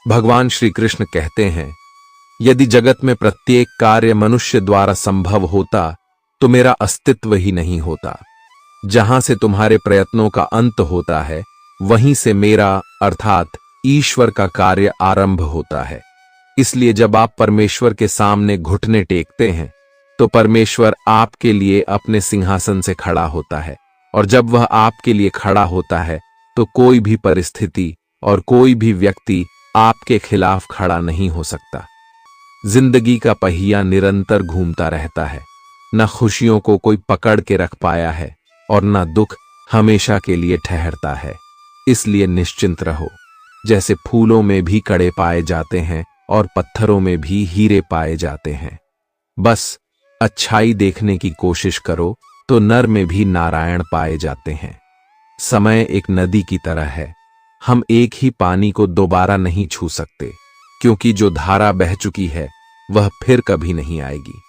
भगवान श्री कृष्ण कहते हैं, यदि जगत में प्रत्येक कार्य मनुष्य द्वारा संभव होता तो मेरा अस्तित्व ही नहीं होता। जहां से तुम्हारे प्रयत्नों का अंत होता है, वहीं से मेरा अर्थात ईश्वर का कार्य आरंभ होता है। इसलिए जब आप परमेश्वर के सामने घुटने टेकते हैं तो परमेश्वर आपके लिए अपने सिंहासन से खड़ा होता है, और जब वह आपके लिए खड़ा होता है तो कोई भी परिस्थिति और कोई भी व्यक्ति आपके खिलाफ खड़ा नहीं हो सकता। जिंदगी का पहिया निरंतर घूमता रहता है। न खुशियों को कोई पकड़ के रख पाया है और न दुख हमेशा के लिए ठहरता है। इसलिए निश्चिंत रहो। जैसे फूलों में भी कड़े पाए जाते हैं और पत्थरों में भी हीरे पाए जाते हैं। बस अच्छाई देखने की कोशिश करो तो नर में भी नारायण पाए जाते हैं। समय एक नदी की तरह है। हम एक ही पानी को दोबारा नहीं छू सकते, क्योंकि जो धारा बह चुकी है वह फिर कभी नहीं आएगी।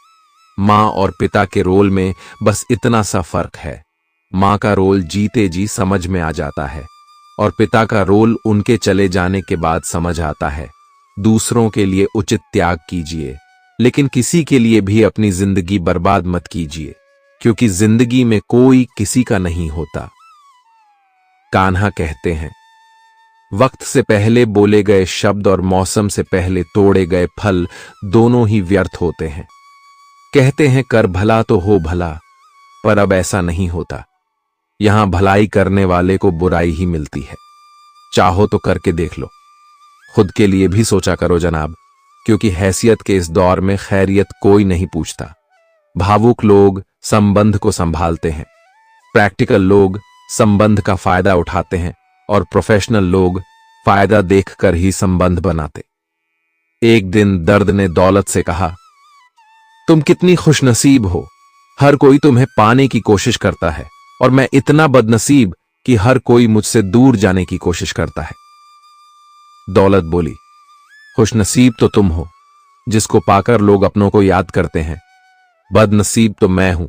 माँ और पिता के रोल में बस इतना सा फर्क है। माँ का रोल जीते जी समझ में आ जाता है और पिता का रोल उनके चले जाने के बाद समझ आता है। दूसरों के लिए उचित त्याग कीजिए, लेकिन किसी के लिए भी अपनी जिंदगी बर्बाद मत कीजिए, क्योंकि जिंदगी में कोई किसी का नहीं होता। कान्हा कहते हैं, वक्त से पहले बोले गए शब्द और मौसम से पहले तोड़े गए फल दोनों ही व्यर्थ होते हैं। कहते हैं कर भला तो हो भला, पर अब ऐसा नहीं होता। यहां भलाई करने वाले को बुराई ही मिलती है। चाहो तो करके देख लो। खुद के लिए भी सोचा करो जनाब, क्योंकि हैसियत के इस दौर में खैरियत कोई नहीं पूछता। भावुक लोग संबंध को संभालते हैं, प्रैक्टिकल लोग संबंध का फायदा उठाते हैं और प्रोफेशनल लोग फायदा देखकर ही संबंध बनाते। एक दिन दर्द ने दौलत से कहा, तुम कितनी खुशनसीब हो, हर कोई तुम्हें पाने की कोशिश करता है और मैं इतना बदनसीब कि हर कोई मुझसे दूर जाने की कोशिश करता है। दौलत बोली, खुशनसीब तो तुम हो जिसको पाकर लोग अपनों को याद करते हैं। बदनसीब तो मैं हूं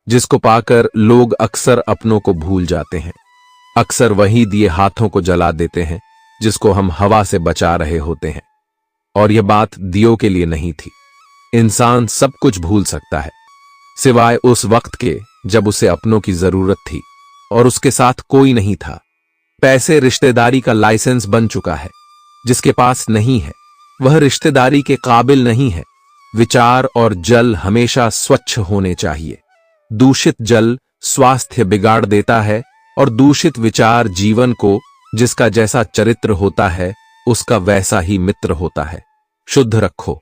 जिसको पाकर लोग अक्सर अपनों को भूल जाते हैं। अक्सर वही दिए हाथों को जला देते हैं जिसको हम हवा से बचा रहे होते हैं। और यह बात दियों के लिए नहीं थी। इंसान सब कुछ भूल सकता है सिवाय उस वक्त के जब उसे अपनों की जरूरत थी और उसके साथ कोई नहीं था। पैसे रिश्तेदारी का लाइसेंस बन चुका है। जिसके पास नहीं है वह रिश्तेदारी के काबिल नहीं है। विचार और जल हमेशा स्वच्छ होने चाहिए। दूषित जल स्वास्थ्य बिगाड़ देता है और दूषित विचार जीवन को, जिसका जैसा चरित्र होता है उसका वैसा ही मित्र होता है। शुद्ध रखो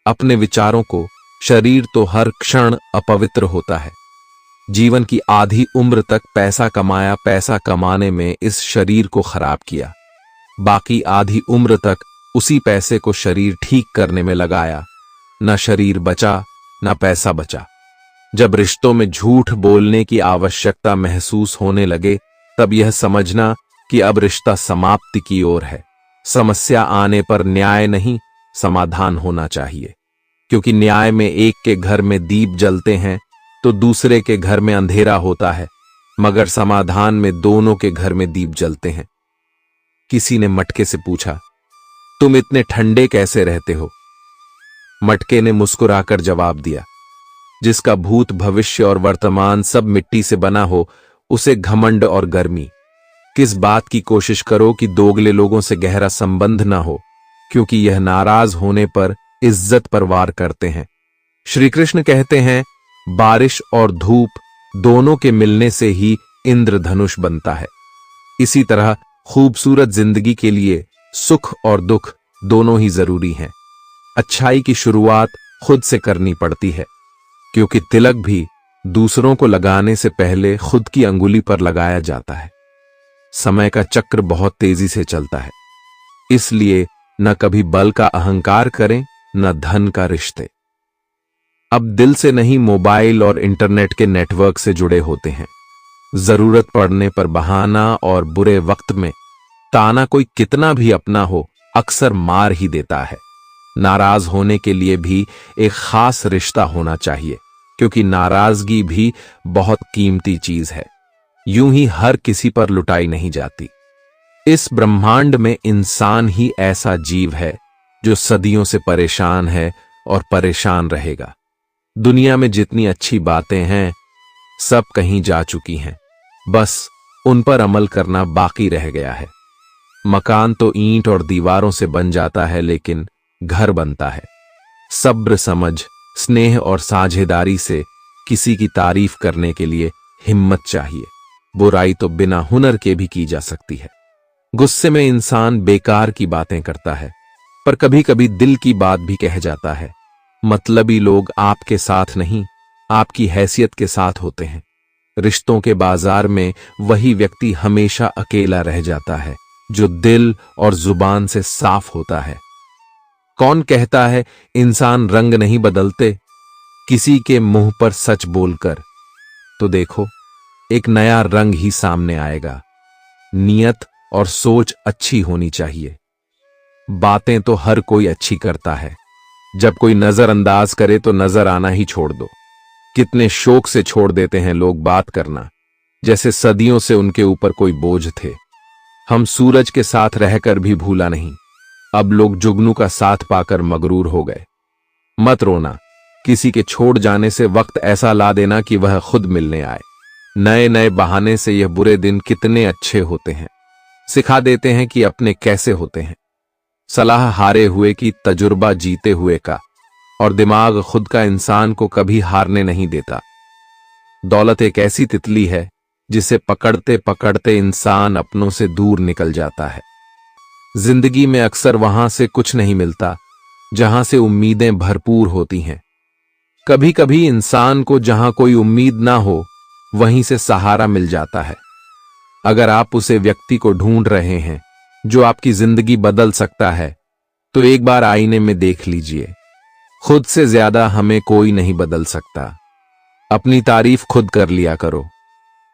अपने विचारों को। शरीर तो हर क्षण अपवित्र होता है। जीवन की आधी उम्र तक पैसा कमाया, पैसा कमाने में इस शरीर को खराब किया। बाकी आधी उम्र तक उसी पैसे को शरीर ठीक करने में लगाया। न शरीर बचा न पैसा बचा। जब रिश्तों में झूठ बोलने की आवश्यकता महसूस होने लगे, तब यह समझना कि अब रिश्ता समाप्ति की ओर है। समस्या आने पर न्याय नहीं, समाधान होना चाहिए, क्योंकि न्याय में एक के घर में दीप जलते हैं तो दूसरे के घर में अंधेरा होता है, मगर समाधान में दोनों के घर में दीप जलते हैं। किसी ने मटके से पूछा, तुम इतने ठंडे कैसे रहते हो? मटके ने मुस्कुराकर जवाब दिया, जिसका भूत भविष्य और वर्तमान सब मिट्टी से बना हो, उसे घमंड और गर्मी। किस बात की कोशिश करो कि दोगले लोगों से गहरा संबंध ना हो, क्योंकि यह नाराज होने पर इज्जत पर वार करते हैं। श्री कृष्ण कहते हैं, बारिश और धूप दोनों के मिलने से ही इंद्रधनुष बनता है। इसी तरह खूबसूरत जिंदगी के लिए सुख और दुख दोनों ही जरूरी हैं। अच्छाई की शुरुआत खुद से करनी पड़ती है, क्योंकि तिलक भी दूसरों को लगाने से पहले खुद की अंगुली पर लगाया जाता है। समय का चक्र बहुत तेजी से चलता है, इसलिए न कभी बल का अहंकार करें न धन का रिश्ते। अब दिल से नहीं, मोबाइल और इंटरनेट के नेटवर्क से जुड़े होते हैं। जरूरत पड़ने पर बहाना और बुरे वक्त में ताना कोई कितना भी अपना हो, अक्सर मार ही देता है। नाराज होने के लिए भी एक खास रिश्ता होना चाहिए, क्योंकि नाराजगी भी बहुत कीमती चीज है। यूं ही हर किसी पर लुटाई नहीं जाती। इस ब्रह्मांड में इंसान ही ऐसा जीव है जो सदियों से परेशान है और परेशान रहेगा। दुनिया में जितनी अच्छी बातें हैं सब कहीं जा चुकी हैं, बस उन पर अमल करना बाकी रह गया है। मकान तो ईंट और दीवारों से बन जाता है, लेकिन घर बनता है सब्र, समझ, स्नेह और साझेदारी से। किसी की तारीफ करने के लिए हिम्मत चाहिए। बुराई तो बिना हुनर के भी की जा सकती है। गुस्से में इंसान बेकार की बातें करता है, पर कभी कभी दिल की बात भी कह जाता है। मतलबी लोग आपके साथ नहीं, आपकी हैसियत के साथ होते हैं। रिश्तों के बाजार में वही व्यक्ति हमेशा अकेला रह जाता है जो दिल और जुबान से साफ होता है। कौन कहता है इंसान रंग नहीं बदलते? किसी के मुंह पर सच बोलकर तो देखो, एक नया रंग ही सामने आएगा। नियत और सोच अच्छी होनी चाहिए। बातें तो हर कोई अच्छी करता है, जब कोई नजरअंदाज करे तो नजर आना ही छोड़ दो। कितने शौक से छोड़ देते हैं लोग बात करना, जैसे सदियों से उनके ऊपर कोई बोझ थे। हम सूरज के साथ रहकर भी भूला नहीं, अब लोग जुगनू का साथ पाकर मगरूर हो गए। मत रोना, किसी के छोड़ जाने से वक्त ऐसा ला देना कि वह खुद मिलने आए। नए नए बहाने से यह बुरे दिन कितने अच्छे होते हैं, सिखा देते हैं कि अपने कैसे होते हैं। सलाह हारे हुए की, तजुर्बा जीते हुए का, और दिमाग खुद का इंसान को कभी हारने नहीं देता। दौलत एक ऐसी तितली है जिसे पकड़ते पकड़ते इंसान अपनों से दूर निकल जाता है। जिंदगी में अक्सर वहां से कुछ नहीं मिलता जहां से उम्मीदें भरपूर होती हैं। कभी कभी इंसान को जहां कोई उम्मीद ना हो वहीं से सहारा मिल जाता है। अगर आप उसे व्यक्ति को ढूंढ रहे हैं जो आपकी जिंदगी बदल सकता है, तो एक बार आईने में देख लीजिए। खुद से ज्यादा हमें कोई नहीं बदल सकता। अपनी तारीफ खुद कर लिया करो,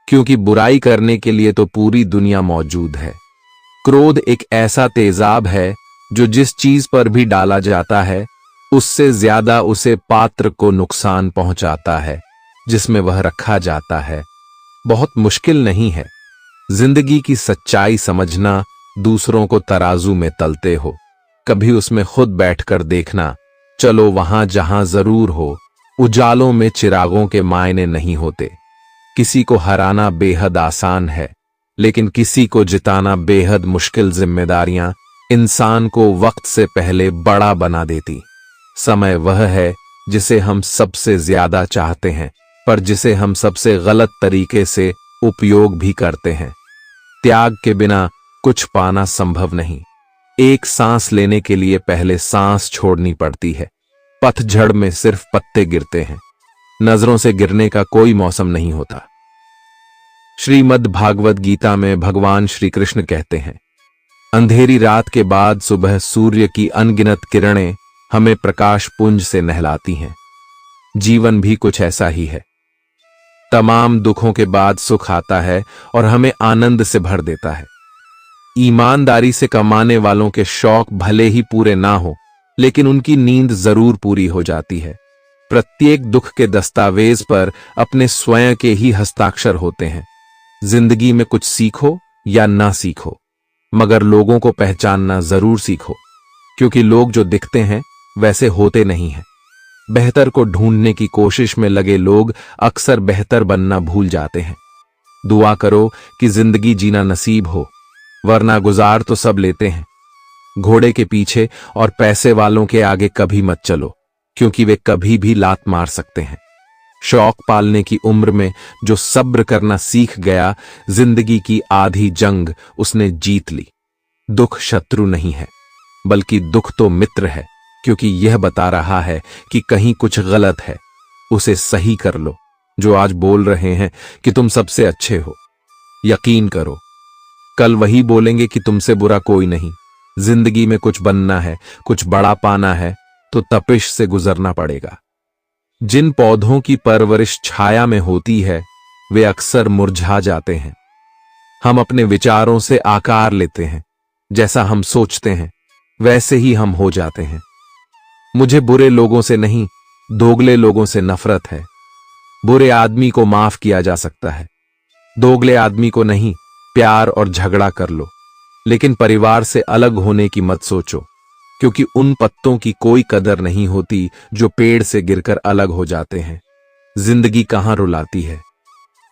क्योंकि बुराई करने के लिए तो पूरी दुनिया मौजूद है। क्रोध एक ऐसा तेजाब है जो जिस चीज पर भी डाला जाता है उससे ज्यादा उसे पात्र को नुकसान पहुंचाता है जिसमें वह रखा जाता है। बहुत मुश्किल नहीं है जिंदगी की सच्चाई समझना। दूसरों को तराजू में तलते हो, कभी उसमें खुद बैठकर देखना। चलो वहां जहां जरूर हो। उजालों में चिरागों के मायने नहीं होते। किसी को हराना बेहद आसान है, लेकिन किसी को जिताना बेहद मुश्किल। जिम्मेदारियां इंसान को वक्त से पहले बड़ा बना देती। समय वह है जिसे हम सबसे ज्यादा चाहते हैं, पर जिसे हम सबसे गलत तरीके से उपयोग भी करते हैं। त्याग के बिना कुछ पाना संभव नहीं। एक सांस लेने के लिए पहले सांस छोड़नी पड़ती है। पतझड़ में सिर्फ पत्ते गिरते हैं, नजरों से गिरने का कोई मौसम नहीं होता। श्रीमद् भागवत गीता में भगवान श्री कृष्ण कहते हैं, अंधेरी रात के बाद सुबह सूर्य की अनगिनत किरणें हमें प्रकाश पुंज से नहलाती हैं। जीवन भी कुछ ऐसा ही है। तमाम दुखों के बाद सुख आता है और हमें आनंद से भर देता है। ईमानदारी से कमाने वालों के शौक भले ही पूरे ना हो, लेकिन उनकी नींद जरूर पूरी हो जाती है। प्रत्येक दुख के दस्तावेज पर अपने स्वयं के ही हस्ताक्षर होते हैं। जिंदगी में कुछ सीखो या ना सीखो, मगर लोगों को पहचानना जरूर सीखो, क्योंकि लोग जो दिखते हैं वैसे होते नहीं हैं। बेहतर को ढूंढने की कोशिश में लगे लोग अक्सर बेहतर बनना भूल जाते हैं। दुआ करो कि जिंदगी जीना नसीब हो, वरना गुजार तो सब लेते हैं। घोड़े के पीछे और पैसे वालों के आगे कभी मत चलो, क्योंकि वे कभी भी लात मार सकते हैं। शौक पालने की उम्र में जो सब्र करना सीख गया, जिंदगी की आधी जंग उसने जीत ली। दुख शत्रु नहीं है, बल्कि दुख तो मित्र है, क्योंकि यह बता रहा है कि कहीं कुछ गलत है, उसे सही कर लो। जो आज बोल रहे हैं कि तुम सबसे अच्छे हो, यकीन करो कल वही बोलेंगे कि तुमसे बुरा कोई नहीं। जिंदगी में कुछ बनना है, कुछ बड़ा पाना है, तो तपिश से गुजरना पड़ेगा। जिन पौधों की परवरिश छाया में होती है, वे अक्सर मुरझा जाते हैं। हम अपने विचारों से आकार लेते हैं। जैसा हम सोचते हैं वैसे ही हम हो जाते हैं। मुझे बुरे लोगों से नहीं, दोगले लोगों से नफरत है। बुरे आदमी को माफ किया जा सकता है, दोगले आदमी को नहीं। प्यार और झगड़ा कर लो, लेकिन परिवार से अलग होने की मत सोचो, क्योंकि उन पत्तों की कोई कदर नहीं होती जो पेड़ से गिरकर अलग हो जाते हैं। जिंदगी कहाँ रुलाती है?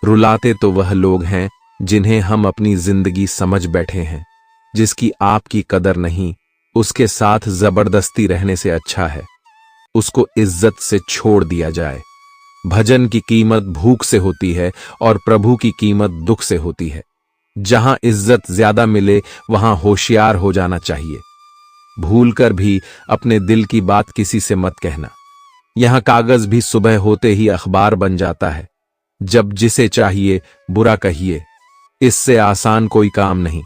रुलाते तो वह लोग हैं जिन्हें हम अपनी जिंदगी समझ बैठे हैं। जिसकी आपकी कदर नहीं, उसके साथ जबरदस्ती रहने से अच्छा है उसको इज्जत से छोड़ दिया जाए। भजन की कीमत भूख से होती है और प्रभु की कीमत दुख से होती है। जहां इज्जत ज्यादा मिले वहां होशियार हो जाना चाहिए। भूलकर भी अपने दिल की बात किसी से मत कहना। यहां कागज भी सुबह होते ही अखबार बन जाता है। जब जिसे चाहिए बुरा कहिए, इससे आसान कोई काम नहीं।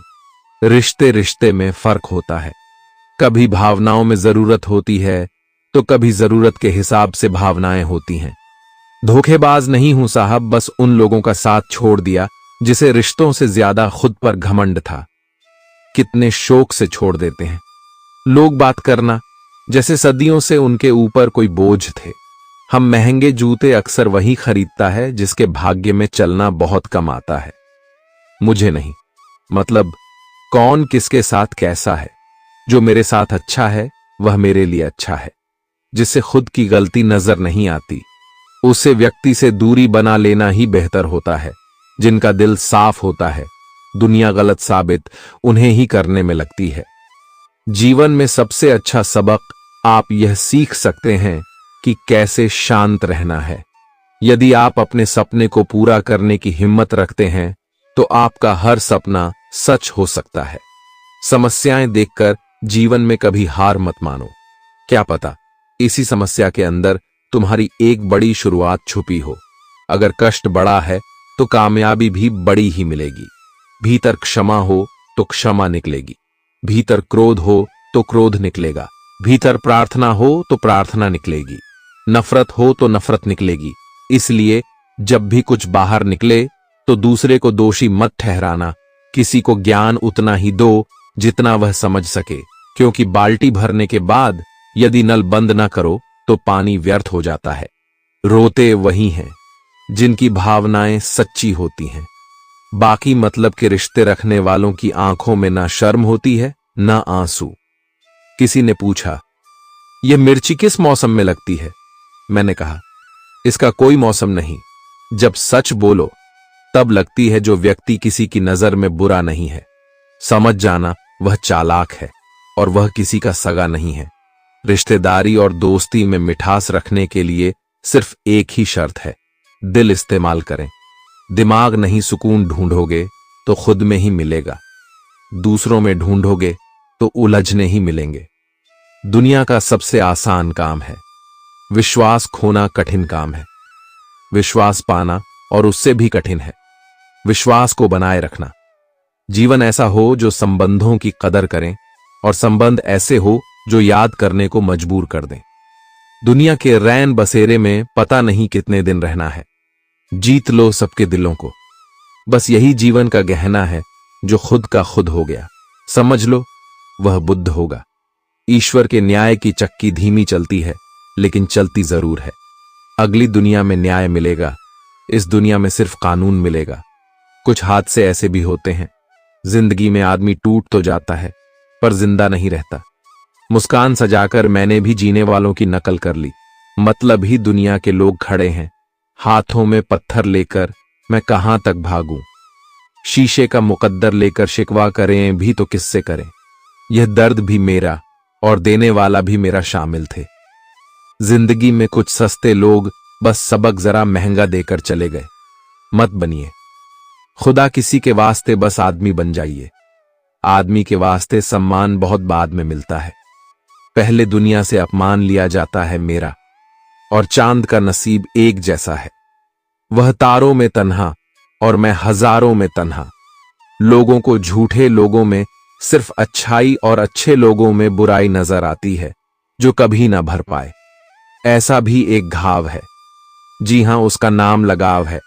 रिश्ते रिश्ते में फर्क होता है। कभी भावनाओं में जरूरत होती है तो कभी जरूरत के हिसाब से भावनाएं होती हैं। धोखेबाज नहीं हूं साहब, बस उन लोगों का साथ छोड़ दिया जिसे रिश्तों से ज्यादा खुद पर घमंड था। कितने शौक से छोड़ देते हैं लोग बात करना, जैसे सदियों से उनके ऊपर कोई बोझ थे। हम महंगे जूते अक्सर वही खरीदता है जिसके भाग्य में चलना बहुत कम आता है। मुझे नहीं, मतलब कौन किसके साथ कैसा है। जो मेरे साथ अच्छा है वह मेरे लिए अच्छा है। जिसे खुद की गलती नजर नहीं आती उसे व्यक्ति से दूरी बना लेना ही बेहतर होता है। जिनका दिल साफ होता है, दुनिया गलत साबित उन्हें ही करने में लगती है। जीवन में सबसे अच्छा सबक आप यह सीख सकते हैं कि कैसे शांत रहना है। यदि आप अपने सपने को पूरा करने की हिम्मत रखते हैं तो आपका हर सपना सच हो सकता है। समस्याएं देखकर जीवन में कभी हार मत मानो। क्या पता इसी समस्या के अंदर तुम्हारी एक बड़ी शुरुआत छुपी हो। अगर कष्ट बड़ा है तो कामयाबी भी बड़ी ही मिलेगी। भीतर क्षमा हो तो क्षमा निकलेगी, भीतर क्रोध हो तो क्रोध निकलेगा, भीतर प्रार्थना हो तो प्रार्थना निकलेगी, नफरत हो तो नफरत निकलेगी। इसलिए जब भी कुछ बाहर निकले तो दूसरे को दोषी मत ठहराना। किसी को ज्ञान उतना ही दो जितना वह समझ सके, क्योंकि बाल्टी भरने के बाद यदि नल बंद ना करो तो पानी व्यर्थ हो जाता है। रोते वही हैं जिनकी भावनाएं सच्ची होती हैं। बाकी मतलब के रिश्ते रखने वालों की आंखों में ना शर्म होती है ना आंसू। किसी ने पूछा, यह मिर्ची किस मौसम में लगती है? मैंने कहा, इसका कोई मौसम नहीं। जब सच बोलो तब लगती है। जो व्यक्ति किसी की नजर में बुरा नहीं है, समझ जाना वह चालाक है और वह किसी का सगा नहीं है। रिश्तेदारी और दोस्ती में मिठास रखने के लिए सिर्फ एक ही शर्त है, दिल इस्तेमाल करें। दिमाग नहीं सुकून ढूंढोगे तो खुद में ही मिलेगा, दूसरों में ढूंढोगे तो उलझने ही मिलेंगे। दुनिया का सबसे आसान काम है, विश्वास खोना कठिन काम है। विश्वास पाना और उससे भी कठिन है, विश्वास को बनाए रखना। जीवन ऐसा हो जो संबंधों की कदर करें और संबंध ऐसे हो जो याद करने को मजबूर कर दें। दुनिया के रैन बसेरे में पता नहीं कितने दिन रहना है। जीत लो सबके दिलों को, बस यही जीवन का गहना है। जो खुद का खुद हो गया समझ लो वह बुद्ध होगा। ईश्वर के न्याय की चक्की धीमी चलती है लेकिन चलती जरूर है। अगली दुनिया में न्याय मिलेगा, इस दुनिया में सिर्फ कानून मिलेगा। कुछ हादसे ऐसे भी होते हैं, जिंदगी में आदमी टूट तो जाता है पर जिंदा नहीं रहता। मुस्कान सजाकर मैंने भी जीने वालों की नकल कर ली। मतलब ही दुनिया के लोग खड़े हैं हाथों में पत्थर लेकर, मैं कहां तक भागूं। शीशे का मुकद्दर लेकर शिकवा करें भी तो किससे करें। यह दर्द भी मेरा और देने वाला भी मेरा शामिल थे। जिंदगी में कुछ सस्ते लोग बस सबक जरा महंगा देकर चले गए। मत बनिए खुदा किसी के वास्ते, बस आदमी बन जाइए। आदमी के वास्ते सम्मान बहुत बाद में मिलता है। पहले दुनिया से अपमान लिया जाता है मेरा, और चांद का नसीब एक जैसा है। वह तारों में तन्हा और मैं हजारों में तन्हा। लोगों को झूठे लोगों में सिर्फ अच्छाई और अच्छे लोगों में बुराई नजर आती है जो कभी ना भर पाए। ऐसा भी एक घाव है, जी हां उसका नाम लगाव है।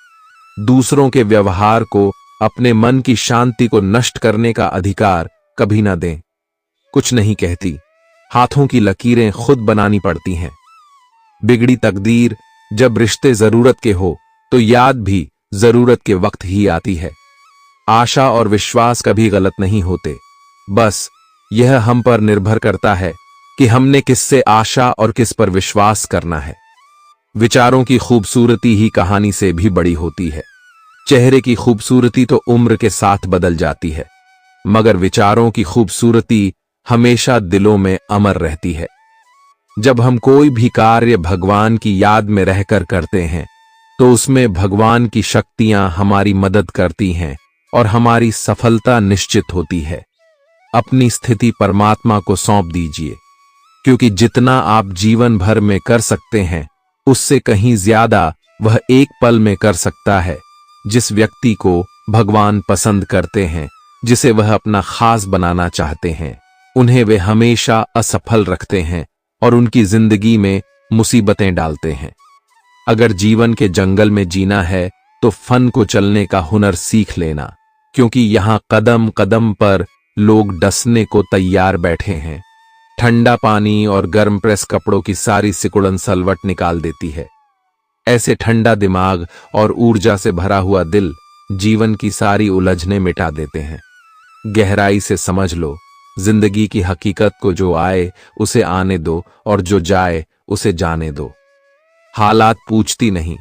दूसरों के व्यवहार को, अपने मन की शांति को नष्ट करने का अधिकार कभी ना दें। कुछ नहीं कहती, हाथों की लकीरें खुद बनानी पड़ती हैं। बिगड़ी तकदीर जब रिश्ते जरूरत के हो तो याद भी जरूरत के वक्त ही आती है। आशा और विश्वास कभी गलत नहीं होते, बस यह हम पर निर्भर करता है कि हमने किससे आशा और किस पर विश्वास करना है। विचारों की खूबसूरती ही कहानी से भी बड़ी होती है। चेहरे की खूबसूरती तो उम्र के साथ बदल जाती है, मगर विचारों की खूबसूरती हमेशा दिलों में अमर रहती है। जब हम कोई भी कार्य भगवान की याद में रहकर करते हैं तो उसमें भगवान की शक्तियां हमारी मदद करती हैं और हमारी सफलता निश्चित होती है। अपनी स्थिति परमात्मा को सौंप दीजिए, क्योंकि जितना आप जीवन भर में कर सकते हैं उससे कहीं ज्यादा वह एक पल में कर सकता है। जिस व्यक्ति को भगवान पसंद करते हैं, जिसे वह अपना खास बनाना चाहते हैं, उन्हें वे हमेशा असफल रखते हैं और उनकी जिंदगी में मुसीबतें डालते हैं। अगर जीवन के जंगल में जीना है तो फन को चलने का हुनर सीख लेना, क्योंकि यहां कदम कदम पर लोग डसने को तैयार बैठे हैं। ठंडा पानी और गर्म प्रेस कपड़ों की सारी सिकुड़न सलवट निकाल देती है। ऐसे ठंडा दिमाग और ऊर्जा से भरा हुआ दिल जीवन की सारी उलझनें मिटा देते हैं। गहराई से समझ लो, जिंदगी की हकीकत को जो आए उसे आने दो और जो जाए उसे जाने दो। हालात पूछती नहीं,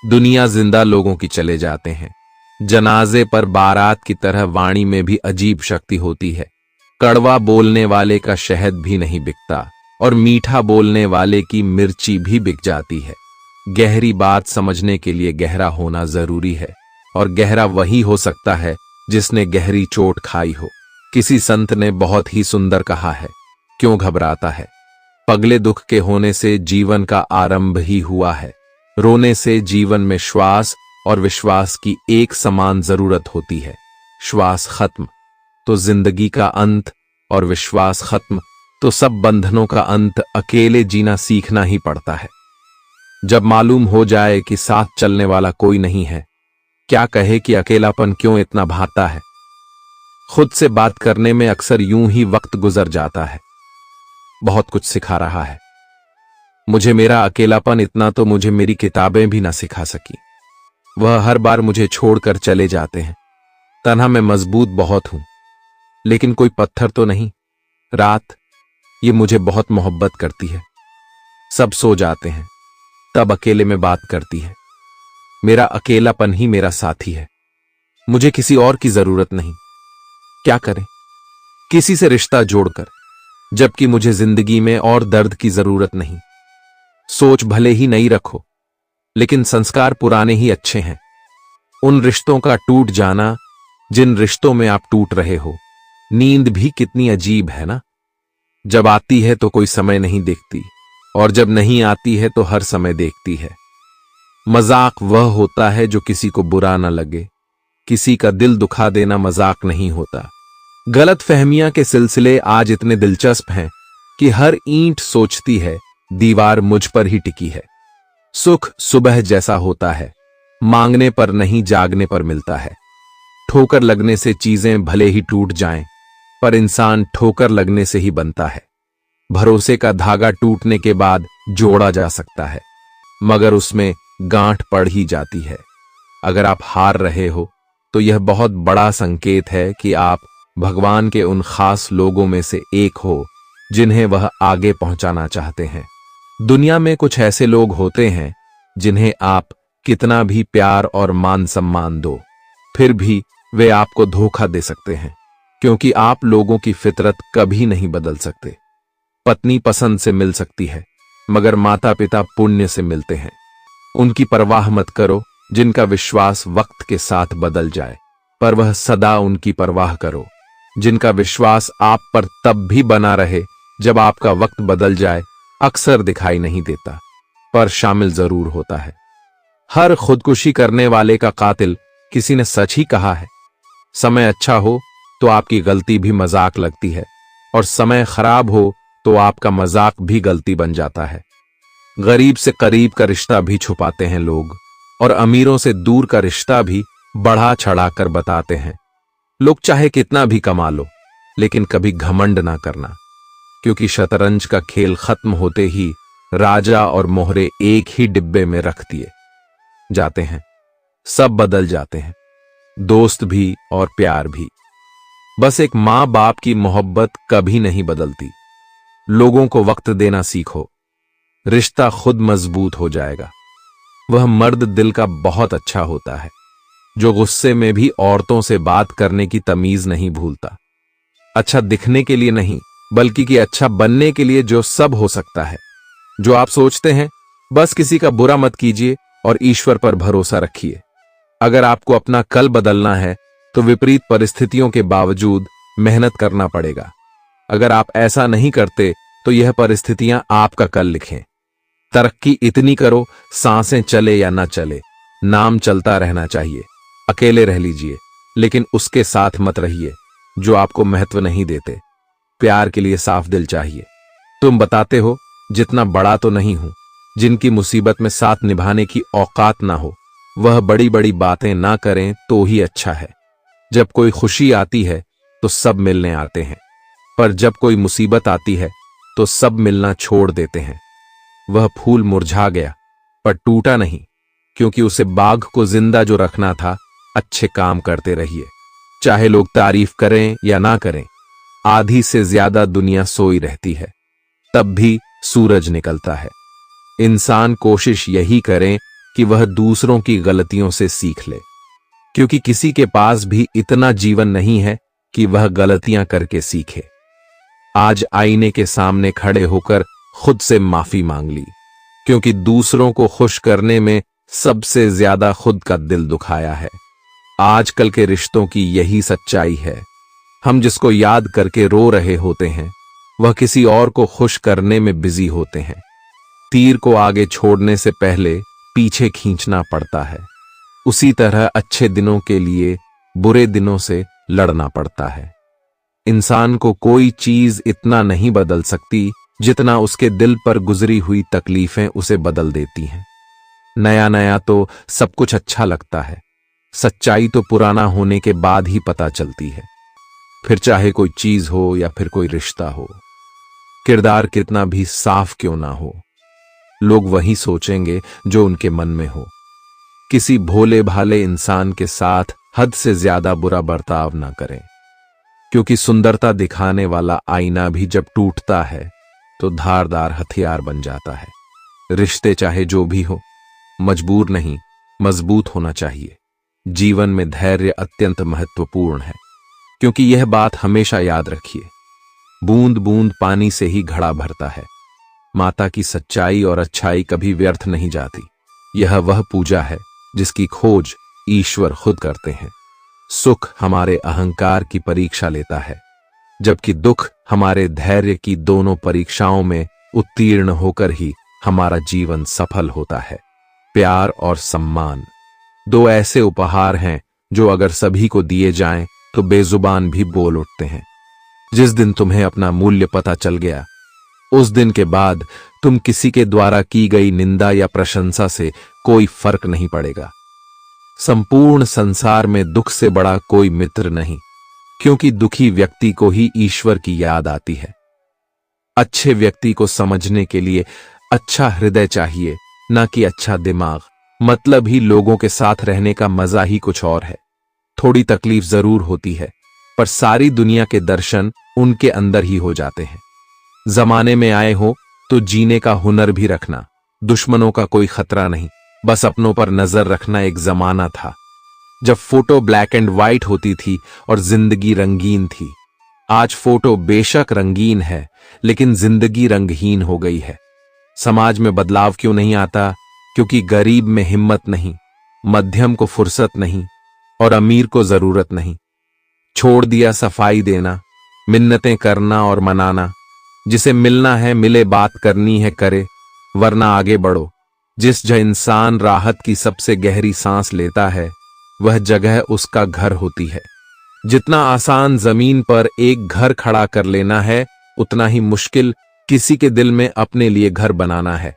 दुनिया जिंदा लोगों की चले जाते हैं। जनाजे पर बारात की तरह वाणी में भी अजीब शक्ति होती है। कड़वा बोलने वाले का शहद भी नहीं बिकता और मीठा बोलने वाले की मिर्ची भी बिक जाती है। गहरी बात समझने के लिए गहरा होना जरूरी है, और गहरा वही हो सकता है जिसने गहरी चोट खाई हो। किसी संत ने बहुत ही सुंदर कहा है, क्यों घबराता है? पगले दुख के होने से जीवन का आरंभ ही हुआ है। रोने से जीवन में श्वास और विश्वास की एक समान जरूरत होती है। श्वास खत्म तो जिंदगी का अंत, और विश्वास खत्म तो सब बंधनों का अंत। अकेले जीना सीखना ही पड़ता है। जब मालूम हो जाए कि साथ चलने वाला कोई नहीं है, क्या कहे कि अकेलापन क्यों इतना भाता है। खुद से बात करने में अक्सर यूं ही वक्त गुजर जाता है। बहुत कुछ सिखा रहा है मुझे मेरा अकेलापन, इतना तो मुझे मेरी किताबें भी ना सिखा सकी। वह हर बार मुझे छोड़कर चले जाते हैं। तन्हा मैं मजबूत बहुत हूं, लेकिन कोई पत्थर तो नहीं। रात ये मुझे बहुत मोहब्बत करती है। सब सो जाते हैं, तब अकेले में बात करती है। मेरा अकेलापन ही मेरा साथी है। मुझे किसी और की जरूरत नहीं। क्या करें किसी से रिश्ता जोड़कर, जबकि मुझे जिंदगी में और दर्द की जरूरत नहीं। सोच भले ही नई रखो, लेकिन संस्कार पुराने ही अच्छे हैं। उन रिश्तों का टूट जाना जिन रिश्तों में आप टूट रहे हो। नींद भी कितनी अजीब है ना। जब आती है तो कोई समय नहीं देखती, और जब नहीं आती है तो हर समय देखती है। मजाक वह होता है जो किसी को बुरा न लगे। किसी का दिल दुखा देना मजाक नहीं होता। गलत फहमियां के सिलसिले आज इतने दिलचस्प हैं कि हर ईंट सोचती है दीवार मुझ पर ही टिकी है। सुख सुबह जैसा होता है, मांगने पर नहीं जागने पर मिलता है। ठोकर लगने से चीजें भले ही टूट जाएं, पर इंसान ठोकर लगने से ही बनता है। भरोसे का धागा टूटने के बाद जोड़ा जा सकता है, मगर उसमें गांठ पड़ ही जाती है। अगर आप हार रहे हो तो यह बहुत बड़ा संकेत है कि आप भगवान के उन खास लोगों में से एक हो जिन्हें वह आगे पहुंचाना चाहते हैं। दुनिया में कुछ ऐसे लोग होते हैं जिन्हें आप कितना भी प्यार और मान सम्मान दो, फिर भी वे आपको धोखा दे सकते हैं, क्योंकि आप लोगों की फितरत कभी नहीं बदल सकते। पत्नी पसंद से मिल सकती है, मगर माता पिता पुण्य से मिलते हैं। उनकी परवाह मत करो जिनका विश्वास वक्त के साथ बदल जाए, पर वह सदा उनकी परवाह करो जिनका विश्वास आप पर तब भी बना रहे जब आपका वक्त बदल जाए। अक्सर दिखाई नहीं देता, पर शामिल जरूर होता है। हर खुदकुशी करने वाले का कातिल किसी ने सच ही कहा है। समय अच्छा हो तो आपकी गलती भी मजाक लगती है, और समय खराब हो तो आपका मजाक भी गलती बन जाता है। गरीब से करीब का रिश्ता भी छुपाते हैं लोग, और अमीरों से दूर का रिश्ता भी बढ़ा चढ़ाकर बताते हैं। लोग चाहे कितना भी कमा लो, लेकिन कभी घमंड ना करना, क्योंकि शतरंज का खेल खत्म होते ही राजा और मोहरे एक ही डिब्बे में रख दिए जाते हैं। सब बदल जाते हैं, दोस्त भी और प्यार भी। बस एक माँ बाप की मोहब्बत कभी नहीं बदलती। लोगों को वक्त देना सीखो, रिश्ता खुद मजबूत हो जाएगा। वह मर्द दिल का बहुत अच्छा होता है जो गुस्से में भी औरतों से बात करने की तमीज नहीं भूलता। अच्छा दिखने के लिए नहीं, बल्कि कि अच्छा बनने के लिए जो सब हो सकता है। जो आप सोचते हैं, बस किसी का बुरा मत कीजिए और ईश्वर पर भरोसा रखिए। अगर आपको अपना कल बदलना है तो विपरीत परिस्थितियों के बावजूद मेहनत करना पड़ेगा। अगर आप ऐसा नहीं करते तो यह परिस्थितियां आपका कल लिखें। तरक्की इतनी करो, सांसें चले या ना चले, नाम चलता रहना चाहिए। अकेले रह लीजिए, लेकिन उसके साथ मत रहिए जो आपको महत्व नहीं देते। प्यार के लिए साफ दिल चाहिए। तुम बताते हो जितना बड़ा तो नहीं हूं, जिनकी मुसीबत में साथ निभाने की औकात ना हो वह बड़ी बड़ी बातें ना करें तो ही अच्छा है। जब कोई खुशी आती है तो सब मिलने आते हैं, पर जब कोई मुसीबत आती है तो सब मिलना छोड़ देते हैं। वह फूल मुरझा गया पर टूटा नहीं, क्योंकि उसे बाग को जिंदा जो रखना था। अच्छे काम करते रहिए, चाहे लोग तारीफ करें या ना करें। आधी से ज्यादा दुनिया सोई रहती है, तब भी सूरज निकलता है। इंसान कोशिश यही करे कि वह दूसरों की गलतियों से सीख ले, क्योंकि किसी के पास भी इतना जीवन नहीं है कि वह गलतियां करके सीखे। आज आईने के सामने खड़े होकर खुद से माफी मांग ली, क्योंकि दूसरों को खुश करने में सबसे ज्यादा खुद का दिल दुखाया है। आजकल के रिश्तों की यही सच्चाई है। हम जिसको याद करके रो रहे होते हैं वह किसी और को खुश करने में बिजी होते हैं। तीर को आगे छोड़ने से पहले पीछे खींचना पड़ता है। उसी तरह अच्छे दिनों के लिए बुरे दिनों से लड़ना पड़ता है। इंसान को कोई चीज इतना नहीं बदल सकती जितना उसके दिल पर गुजरी हुई तकलीफें उसे बदल देती हैं। नया नया तो सब कुछ अच्छा लगता है, सच्चाई तो पुराना होने के बाद ही पता चलती है। फिर चाहे कोई चीज हो या फिर कोई रिश्ता हो, किरदार कितना भी साफ क्यों ना हो, लोग वही सोचेंगे जो उनके मन में हो। किसी भोले भाले इंसान के साथ हद से ज्यादा बुरा बर्ताव ना करें, क्योंकि सुंदरता दिखाने वाला आईना भी जब टूटता है तो धारदार हथियार बन जाता है। रिश्ते चाहे जो भी हो, मजबूर नहीं मजबूत होना चाहिए। जीवन में धैर्य अत्यंत महत्वपूर्ण है, क्योंकि यह बात हमेशा याद रखिए, बूंद बूंद पानी से ही घड़ा भरता है। माता की सच्चाई और अच्छाई कभी व्यर्थ नहीं जाती। यह वह पूजा है जिसकी खोज ईश्वर खुद करते हैं। सुख हमारे अहंकार की परीक्षा लेता है, जबकि दुख हमारे धैर्य की दोनों परीक्षाओं में उत्तीर्ण होकर ही हमारा जीवन सफल होता है। प्यार और सम्मान दो ऐसे उपहार हैं जो अगर सभी को दिए जाएं तो बेजुबान भी बोल उठते हैं। जिस दिन तुम्हें अपना मूल्य पता चल गया, उस दिन के बाद तुम किसी के द्वारा की गई निंदा या प्रशंसा से कोई फर्क नहीं पड़ेगा। संपूर्ण संसार में दुख से बड़ा कोई मित्र नहीं, क्योंकि दुखी व्यक्ति को ही ईश्वर की याद आती है। अच्छे व्यक्ति को समझने के लिए अच्छा हृदय चाहिए, ना कि अच्छा दिमाग। मतलब ही लोगों के साथ रहने का मजा ही कुछ और है। थोड़ी तकलीफ जरूर होती है, पर सारी दुनिया के दर्शन उनके अंदर ही हो जाते हैं। जमाने में आए हो तो जीने का हुनर भी रखना। दुश्मनों का कोई खतरा नहीं, बस अपनों पर नजर रखना। एक जमाना था जब फोटो ब्लैक एंड व्हाइट होती थी और जिंदगी रंगीन थी। आज फोटो बेशक रंगीन है, लेकिन जिंदगी रंगहीन हो गई है। समाज में बदलाव क्यों नहीं आता? क्योंकि गरीब में हिम्मत नहीं, मध्यम को फुर्सत नहीं और अमीर को जरूरत नहीं। छोड़ दिया सफाई देना, मिन्नतें करना और मनाना। जिसे मिलना है मिले, बात करनी है करे, वरना आगे बढ़ो। जिस इंसान राहत की सबसे गहरी सांस लेता है वह जगह उसका घर होती है। जितना आसान जमीन पर एक घर खड़ा कर लेना है, उतना ही मुश्किल किसी के दिल में अपने लिए घर बनाना है।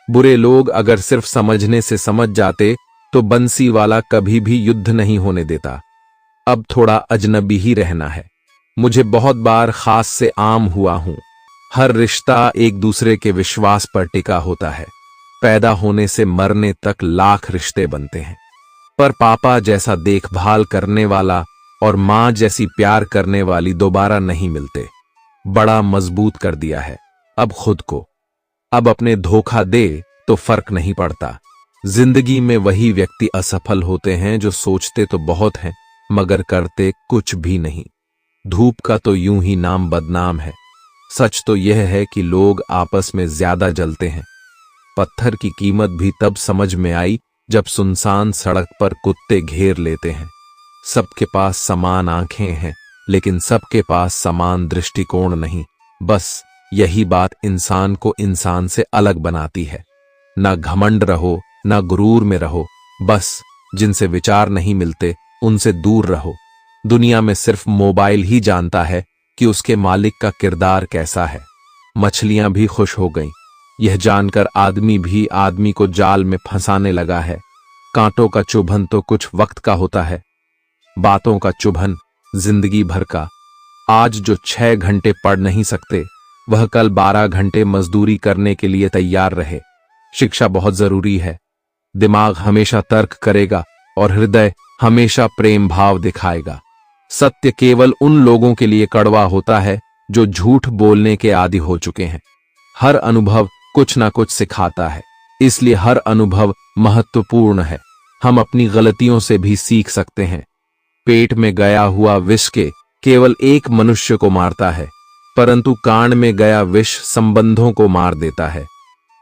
बुरे लोग अगर सिर्फ समझने से समझ जाते तो बंसी वाला कभी भी युद्ध नहीं होने देता। अब थोड़ा अजनबी ही रहना है। मुझे बहुत बार खास से आम हुआ हूं। हर रिश्ता एक दूसरे के विश्वास पर टिका होता है। पैदा होने से मरने तक लाख रिश्ते बनते हैं, पर पापा जैसा देखभाल करने वाला और मां जैसी प्यार करने वाली दोबारा नहीं मिलते। बड़ा मजबूत कर दिया है अब खुद को। अब अपने धोखा दे तो फर्क नहीं पड़ता। जिंदगी में वही व्यक्ति असफल होते हैं जो सोचते तो बहुत हैं मगर करते कुछ भी नहीं। धूप का तो यूं ही नाम बदनाम है। सच तो यह है कि लोग आपस में ज्यादा जलते हैं। पत्थर की कीमत भी तब समझ में आई जब सुनसान सड़क पर कुत्ते घेर लेते हैं। सबके पास समान आंखें हैं लेकिन सबके पास समान दृष्टिकोण नहीं। बस यही बात इंसान को इंसान से अलग बनाती है। ना घमंड रहो ना गुरूर में रहो, बस जिनसे विचार नहीं मिलते उनसे दूर रहो। दुनिया में सिर्फ मोबाइल ही जानता है कि उसके मालिक का किरदार कैसा है। मछलियां भी खुश हो गईं, यह जानकर आदमी भी आदमी को जाल में फंसाने लगा है। कांटों का चुभन तो कुछ वक्त का होता है, बातों का चुभन जिंदगी भर का। आज जो 6 घंटे पढ़ नहीं सकते वह कल 12 घंटे मजदूरी करने के लिए तैयार रहे। शिक्षा बहुत जरूरी है। दिमाग हमेशा तर्क करेगा और हृदय हमेशा प्रेम भाव दिखाएगा। सत्य केवल उन लोगों के लिए कड़वा होता है जो झूठ बोलने के आदी हो चुके हैं। हर अनुभव कुछ ना कुछ सिखाता है, इसलिए हर अनुभव महत्वपूर्ण है। हम अपनी गलतियों से भी सीख सकते हैं। पेट में गया हुआ विष के केवल एक मनुष्य को मारता है, परंतु कान में गया विष संबंधों को मार देता है।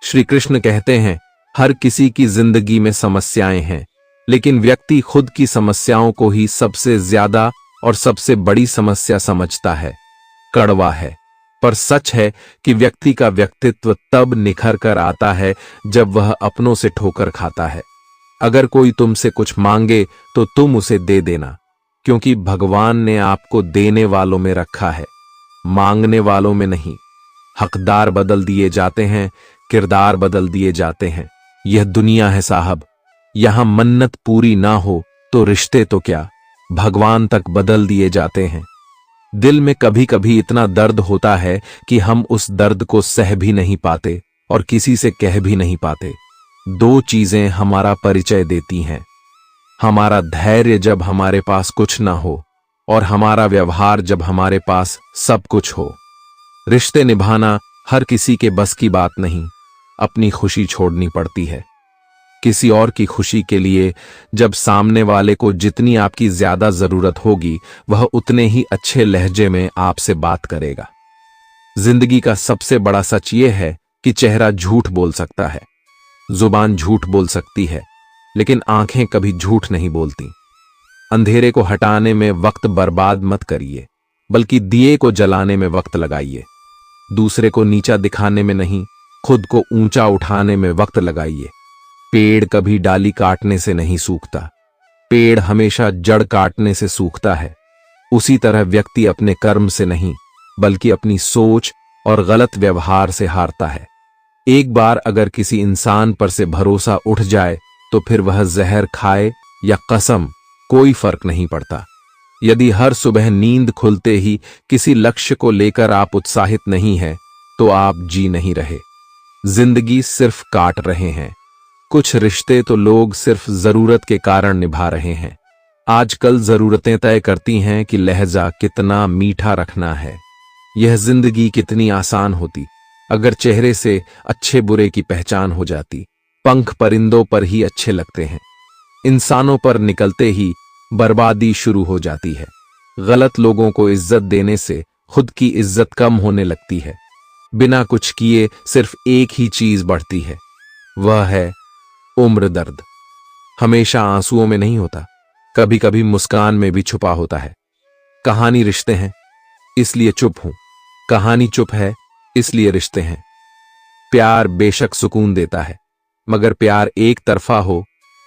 श्री कृष्ण कहते हैं, हर किसी की जिंदगी में समस्याएं हैं, लेकिन व्यक्ति खुद की समस्याओं को ही सबसे ज्यादा और सबसे बड़ी समस्या समझता है। कड़वा है, पर सच है कि व्यक्ति का व्यक्तित्व तब निखर कर आता है जब वह अपनों से ठोकर खाता है। अगर कोई तुमसे कुछ मांगे तो तुम उसे दे देना, क्योंकि भगवान ने आपको देने वालों में रखा है, मांगने वालों में नहीं। हकदार बदल दिए जाते हैं, किरदार बदल दिए जाते हैं। यह दुनिया है साहब, यहां मन्नत पूरी ना हो तो रिश्ते तो क्या, भगवान तक बदल दिए जाते हैं। दिल में कभी कभी इतना दर्द होता है कि हम उस दर्द को सह भी नहीं पाते और किसी से कह भी नहीं पाते। 2 चीजें हमारा परिचय देती हैं, हमारा धैर्य जब हमारे पास कुछ ना हो और हमारा व्यवहार जब हमारे पास सब कुछ हो। रिश्ते निभाना हर किसी के बस की बात नहीं, अपनी खुशी छोड़नी पड़ती है किसी और की खुशी के लिए। जब सामने वाले को जितनी आपकी ज्यादा जरूरत होगी वह उतने ही अच्छे लहजे में आपसे बात करेगा। जिंदगी का सबसे बड़ा सच यह है कि चेहरा झूठ बोल सकता है, जुबान झूठ बोल सकती है, लेकिन आंखें कभी झूठ नहीं बोलती। अंधेरे को हटाने में वक्त बर्बाद मत करिए, बल्कि दिए को जलाने में वक्त लगाइए। दूसरे को नीचा दिखाने में नहीं, खुद को ऊंचा उठाने में वक्त लगाइए। पेड़ कभी डाली काटने से नहीं सूखता, पेड़ हमेशा जड़ काटने से सूखता है। उसी तरह व्यक्ति अपने कर्म से नहीं बल्कि अपनी सोच और गलत व्यवहार से हारता है। एक बार अगर किसी इंसान पर से भरोसा उठ जाए तो फिर वह जहर खाए या कसम, कोई फर्क नहीं पड़ता। यदि हर सुबह नींद खुलते ही किसी लक्ष्य को लेकर आप उत्साहित नहीं हैं, तो आप जी नहीं रहे, जिंदगी सिर्फ काट रहे हैं। कुछ रिश्ते तो लोग सिर्फ जरूरत के कारण निभा रहे हैं। आजकल जरूरतें तय करती हैं कि लहजा कितना मीठा रखना है। यह जिंदगी कितनी आसान होती अगर चेहरे से अच्छे बुरे की पहचान हो जाती। पंख परिंदों पर ही अच्छे लगते हैं, इंसानों पर निकलते ही बर्बादी शुरू हो जाती है। गलत लोगों को इज्जत देने से खुद की इज्जत कम होने लगती है। बिना कुछ किए सिर्फ एक ही चीज बढ़ती है, वह है उम्र दर्द। हमेशा आंसुओं में नहीं होता, कभी कभी मुस्कान में भी छुपा होता है। कहानी रिश्ते हैं इसलिए चुप हूं, कहानी चुप है इसलिए रिश्ते हैं। प्यार बेशक सुकून देता है, मगर प्यार एक तरफा हो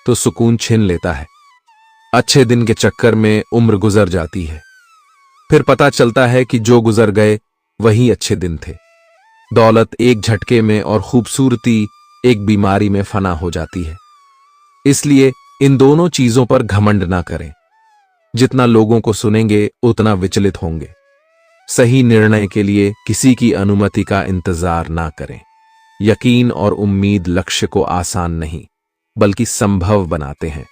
तो सुकून छीन लेता है। अच्छे दिन के चक्कर में उम्र गुजर जाती है, फिर पता चलता है कि जो गुजर गए वही अच्छे दिन थे। दौलत एक झटके में और खूबसूरती एक बीमारी में फना हो जाती है। इसलिए इन दोनों चीजों पर घमंड ना करें। जितना लोगों को सुनेंगे उतना विचलित होंगे। सही निर्णय के लिए किसी की अनुमति का इंतजार ना करें। यकीन और उम्मीद लक्ष्य को आसान नहीं बल्कि संभव बनाते हैं।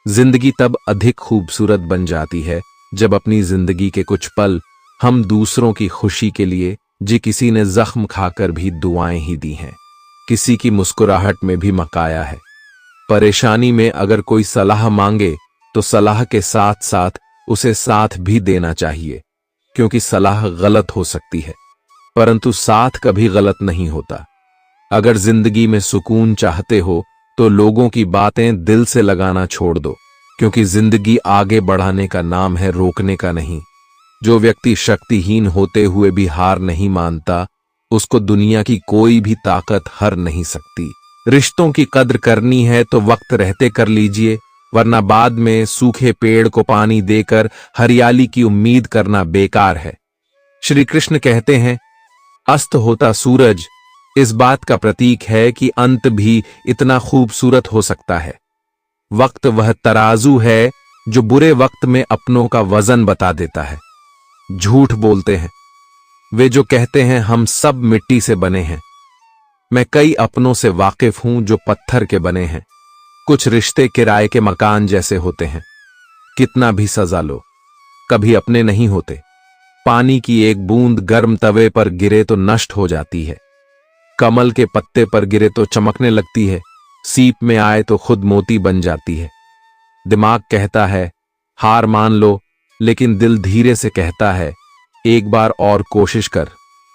जिंदगी तब अधिक खूबसूरत बन जाती है जब अपनी जिंदगी के कुछ पल हम दूसरों की खुशी के लिए जी किसी ने जख्म खाकर भी दुआएं ही दी हैं, किसी की मुस्कुराहट में भी मकाया है। परेशानी में अगर कोई सलाह मांगे तो सलाह के साथ साथ उसे साथ भी देना चाहिए, क्योंकि सलाह गलत हो सकती है परंतु साथ कभी गलत नहीं होता। अगर जिंदगी में सुकून चाहते हो तो लोगों की बातें दिल से लगाना छोड़ दो, क्योंकि जिंदगी आगे बढ़ाने का नाम है, रोकने का नहीं। जो व्यक्ति शक्तिहीन होते हुए भी हार नहीं मानता, उसको दुनिया की कोई भी ताकत हर नहीं सकती। रिश्तों की कद्र करनी है तो वक्त रहते कर लीजिए, वरना बाद में सूखे पेड़ को पानी देकर हरियाली की उम्मीद करना बेकार है। श्री कृष्ण कहते हैं, अस्त होता सूरज इस बात का प्रतीक है कि अंत भी इतना खूबसूरत हो सकता है। वक्त वह तराजू है जो बुरे वक्त में अपनों का वजन बता देता है। झूठ बोलते हैं वे जो कहते हैं हम सब मिट्टी से बने हैं। मैं कई अपनों से वाकिफ हूं जो पत्थर के बने हैं। कुछ रिश्ते किराए के मकान जैसे होते हैं, कितना भी सजा लो कभी अपने नहीं होते। पानी की एक बूंद गर्म तवे पर गिरे तो नष्ट हो जाती है, कमल के पत्ते पर गिरे तो चमकने लगती है, सीप में आए तो खुद मोती बन जाती है। दिमाग कहता है हार मान लो, लेकिन दिल धीरे से कहता है एक बार और कोशिश कर,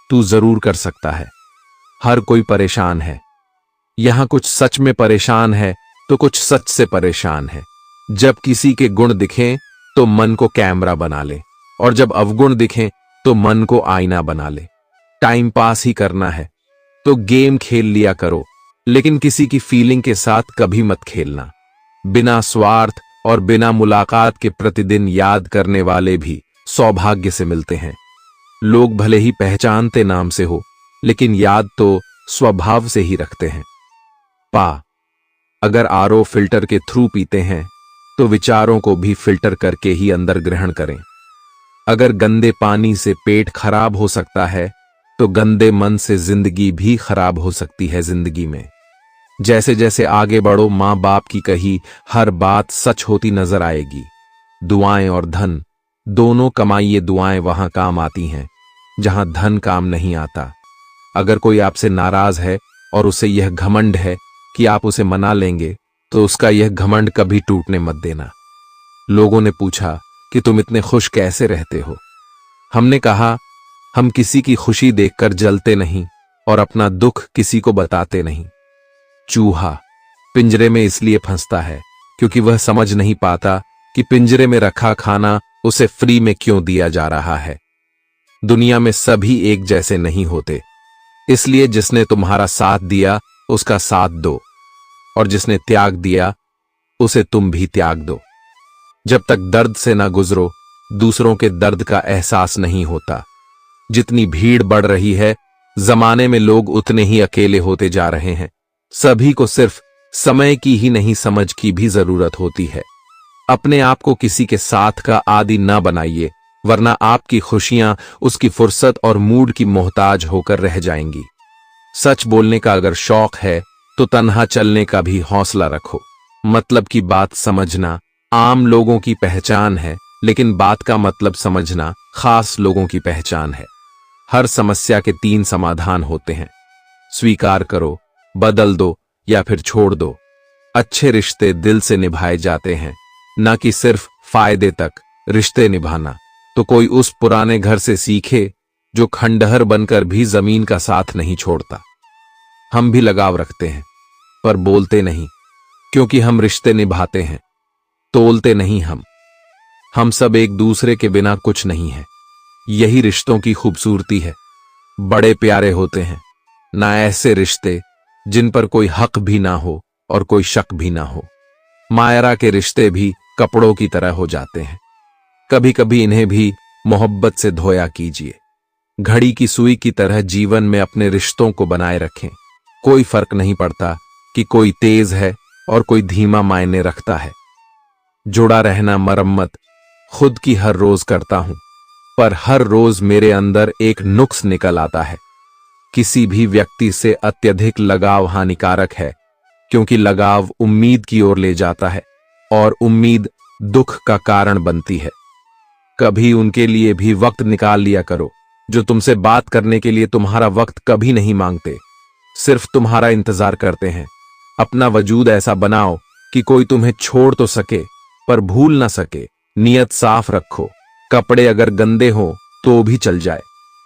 तू जरूर कर सकता है। हर कोई परेशान है, यहां कुछ सच में परेशान है तो कुछ सच से परेशान है। जब किसी के गुण दिखें तो मन को कैमरा बना ले, और जब अवगुण दिखें तो मन को आईना बना ले। टाइम पास ही करना है तो गेम खेल लिया करो, लेकिन किसी की फीलिंग के साथ कभी मत खेलना। बिना स्वार्थ और बिना मुलाकात के प्रतिदिन याद करने वाले भी सौभाग्य से मिलते हैं। लोग भले ही पहचानते नाम से हो, लेकिन याद तो स्वभाव से ही रखते हैं। अगर आरओ फिल्टर के थ्रू पीते हैं तो विचारों को भी फिल्टर करके ही अंदर ग्रहण करें। अगर गंदे पानी से पेट खराब हो सकता है तो गंदे मन से जिंदगी भी खराब हो सकती है। जिंदगी में जैसे जैसे आगे बढ़ो, मां बाप की कही हर बात सच होती नजर आएगी। दुआएं और धन दोनों कमाइए, दुआएं वहां काम आती हैं जहां धन काम नहीं आता। अगर कोई आपसे नाराज है और उसे यह घमंड है कि आप उसे मना लेंगे, तो उसका यह घमंड कभी टूटने मत देना। लोगों ने पूछा कि तुम इतने खुश कैसे रहते हो? हमने कहा हम किसी की खुशी देखकर जलते नहीं और अपना दुख किसी को बताते नहीं। चूहा पिंजरे में इसलिए फंसता है क्योंकि वह समझ नहीं पाता कि पिंजरे में रखा खाना उसे फ्री में क्यों दिया जा रहा है। दुनिया में सभी एक जैसे नहीं होते, इसलिए जिसने तुम्हारा साथ दिया उसका साथ दो, और जिसने त्याग दिया उसे तुम भी त्याग दो। जब तक दर्द से ना गुजरो, दूसरों के दर्द का एहसास नहीं होता। जितनी भीड़ बढ़ रही है, जमाने में लोग उतने ही अकेले होते जा रहे हैं। सभी को सिर्फ समय की ही नहीं, समझ की भी जरूरत होती है। अपने आप को किसी के साथ का आदी ना बनाइए, वरना आपकी खुशियां उसकी फुर्सत और मूड की मोहताज होकर रह जाएंगी। सच बोलने का अगर शौक है तो तन्हा चलने का भी हौसला रखो। मतलब की बात समझना आम लोगों की पहचान है, लेकिन बात का मतलब समझना खास लोगों की पहचान है। हर समस्या के 3 समाधान होते हैं, स्वीकार करो, बदल दो या फिर छोड़ दो। अच्छे रिश्ते दिल से निभाए जाते हैं, ना कि सिर्फ फायदे तक। रिश्ते निभाना तो कोई उस पुराने घर से सीखे जो खंडहर बनकर भी जमीन का साथ नहीं छोड़ता। हम भी लगाव रखते हैं पर बोलते नहीं, क्योंकि हम रिश्ते निभाते हैं, तोलते नहीं। हम सब एक दूसरे के बिना कुछ नहीं है। यही रिश्तों की खूबसूरती है। बड़े प्यारे होते हैं ना ऐसे रिश्ते जिन पर कोई हक भी ना हो और कोई शक भी ना हो। मायरा के रिश्ते भी कपड़ों की तरह हो जाते हैं, कभी कभी इन्हें भी मोहब्बत से धोया कीजिए। घड़ी की सुई की तरह जीवन में अपने रिश्तों को बनाए रखें। कोई फर्क नहीं पड़ता कि कोई तेज है और कोई धीमा मायने रखता है। जुड़ा रहना मरम्मत खुद की हर रोज करता हूं, पर हर रोज मेरे अंदर एक नुक्स निकल आता है। किसी भी व्यक्ति से अत्यधिक लगाव हानिकारक है, क्योंकि लगाव उम्मीद की ओर ले जाता है और उम्मीद दुख का कारण बनती है। कभी उनके लिए भी वक्त निकाल लिया करो जो तुमसे बात करने के लिए तुम्हारा वक्त कभी नहीं मांगते, सिर्फ तुम्हारा इंतजार करते हैं। अपना वजूद ऐसा बनाओ कि कोई तुम्हें छोड़ तो सके पर भूल ना सके। नियत साफ रखो, कपड़े अगर गंदे हो तो भी चल जाए।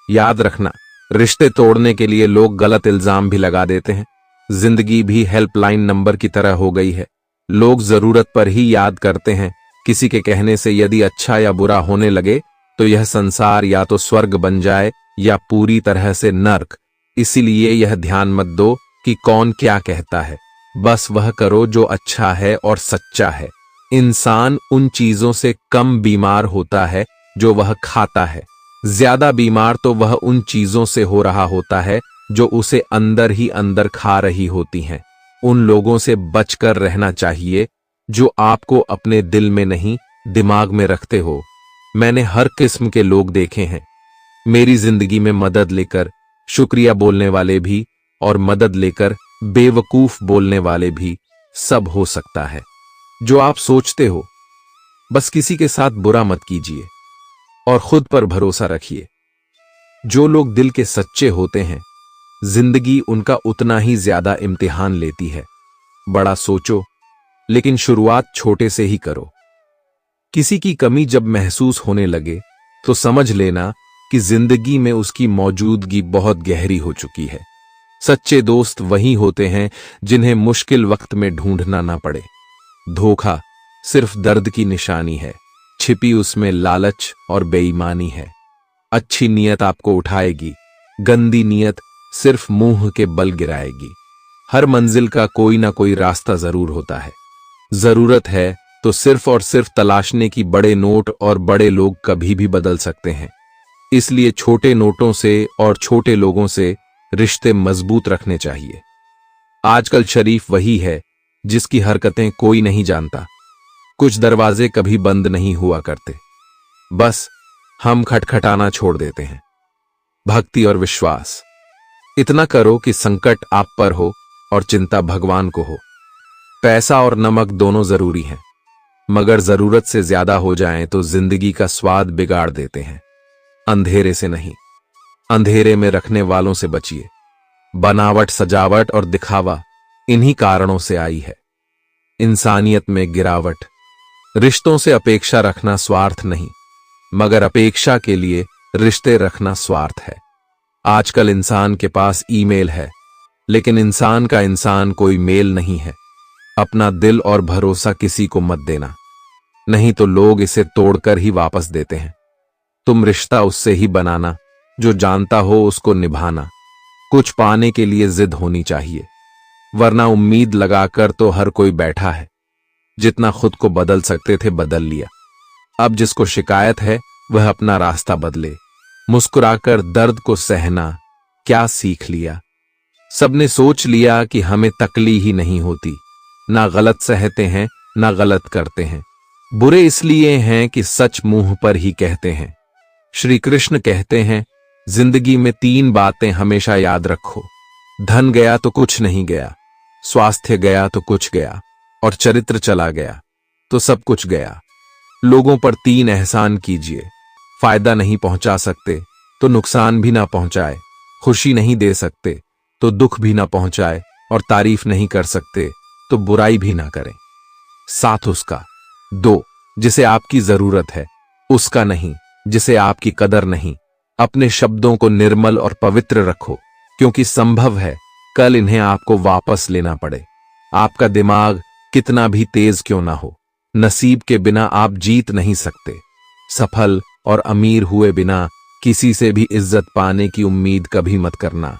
याद रखना, रिश्ते तोड़ने के लिए लोग गलत इल्जाम भी लगा देते हैं। जिंदगी भी हेल्पलाइन नंबर की तरह हो गई है। लोग जरूरत पर ही याद करते हैं। किसी के कहने से यदि अच्छा या बुरा होने लगे तो यह संसार या तो स्वर्ग बन जाए या पूरी तरह से नर्क। इसीलिए यह ध्यान मत दो कि कौन क्या कहता है, बस वह करो जो अच्छा है और सच्चा है। इंसान उन चीजों से कम बीमार होता है जो वह खाता है, ज्यादा बीमार तो वह उन चीजों से हो रहा होता है जो उसे अंदर ही अंदर खा रही होती हैं। उन लोगों से बचकर रहना चाहिए जो आपको अपने दिल में नहीं दिमाग में रखते हो। मैंने हर किस्म के लोग देखे हैं मेरी जिंदगी में, मदद लेकर शुक्रिया बोलने वाले भी और मदद लेकर बेवकूफ बोलने वाले भी। सब हो सकता है जो आप सोचते हो। बस किसी के साथ बुरा मत कीजिए और खुद पर भरोसा रखिए। जो लोग दिल के सच्चे होते हैं, जिंदगी उनका उतना ही ज्यादा इम्तिहान लेती है। बड़ा सोचो लेकिन शुरुआत छोटे से ही करो। किसी की कमी जब महसूस होने लगे तो समझ लेना कि जिंदगी में उसकी मौजूदगी बहुत गहरी हो चुकी है। सच्चे दोस्त वही होते हैं जिन्हें मुश्किल वक्त में ढूंढना ना पड़े। धोखा सिर्फ दर्द की निशानी है, छिपी उसमें लालच और बेईमानी है। अच्छी नीयत आपको उठाएगी, गंदी नीयत सिर्फ मुंह के बल गिराएगी। हर मंजिल का कोई ना कोई रास्ता जरूर होता है। जरूरत है तो सिर्फ और सिर्फ तलाशने की। बड़े नोट और बड़े लोग कभी भी बदल सकते हैं, इसलिए छोटे नोटों से और छोटे लोगों से रिश्ते मजबूत रखने चाहिए। आजकल शरीफ वही है जिसकी हरकतें कोई नहीं जानता। कुछ दरवाजे कभी बंद नहीं हुआ करते, बस हम खटखटाना छोड़ देते हैं। भक्ति और विश्वास इतना करो कि संकट आप पर हो और चिंता भगवान को हो। पैसा और नमक दोनों जरूरी हैं, मगर जरूरत से ज्यादा हो जाएं तो जिंदगी का स्वाद बिगाड़ देते हैं। अंधेरे से नहीं, अंधेरे में रखने वालों से बचिए। बनावट, सजावट और दिखावा इन्हीं कारणों से आई है। इंसानियत में गिरावट। रिश्तों से अपेक्षा रखना स्वार्थ नहीं, मगर अपेक्षा के लिए रिश्ते रखना स्वार्थ है। आजकल इंसान के पास ईमेल है, लेकिन इंसान का इंसान कोई मेल नहीं है। अपना दिल और भरोसा किसी को मत देना, नहीं तो लोग इसे तोड़कर ही वापस देते हैं। तुम रिश्ता उससे ही बनाना जो जानता हो उसको निभाना। कुछ पाने के लिए जिद होनी चाहिए, वरना उम्मीद लगाकर तो हर कोई बैठा है। जितना खुद को बदल सकते थे बदल लिया। अब जिसको शिकायत है वह अपना रास्ता बदले। मुस्कुराकर दर्द को सहना क्या सीख लिया। सबने सोच लिया कि हमें तकलीफ ही नहीं होती। ना गलत सहते हैं ना गलत करते हैं। बुरे इसलिए हैं कि सच मुंह पर ही कहते हैं। श्री कृष्ण कहते हैं, जिंदगी में 3 बातें हमेशा याद रखो। धन गया तो कुछ नहीं गया, स्वास्थ्य गया तो कुछ गया, और चरित्र चला गया तो सब कुछ गया। लोगों पर 3 एहसान कीजिए। फायदा नहीं पहुंचा सकते तो नुकसान भी ना पहुंचाए, खुशी नहीं दे सकते तो दुख भी ना पहुंचाए, और तारीफ नहीं कर सकते तो बुराई भी ना करें। साथ उसका। 2, जिसे आपकी जरूरत है, उसका नहीं जिसे आपकी कदर नहीं। अपने शब्दों को निर्मल और पवित्र रखो, क्योंकि संभव है कल इन्हें आपको वापस लेना पड़े। आपका दिमाग कितना भी तेज क्यों ना हो, नसीब के बिना आप जीत नहीं सकते। सफल और अमीर हुए बिना किसी से भी इज्जत पाने की उम्मीद कभी मत करना।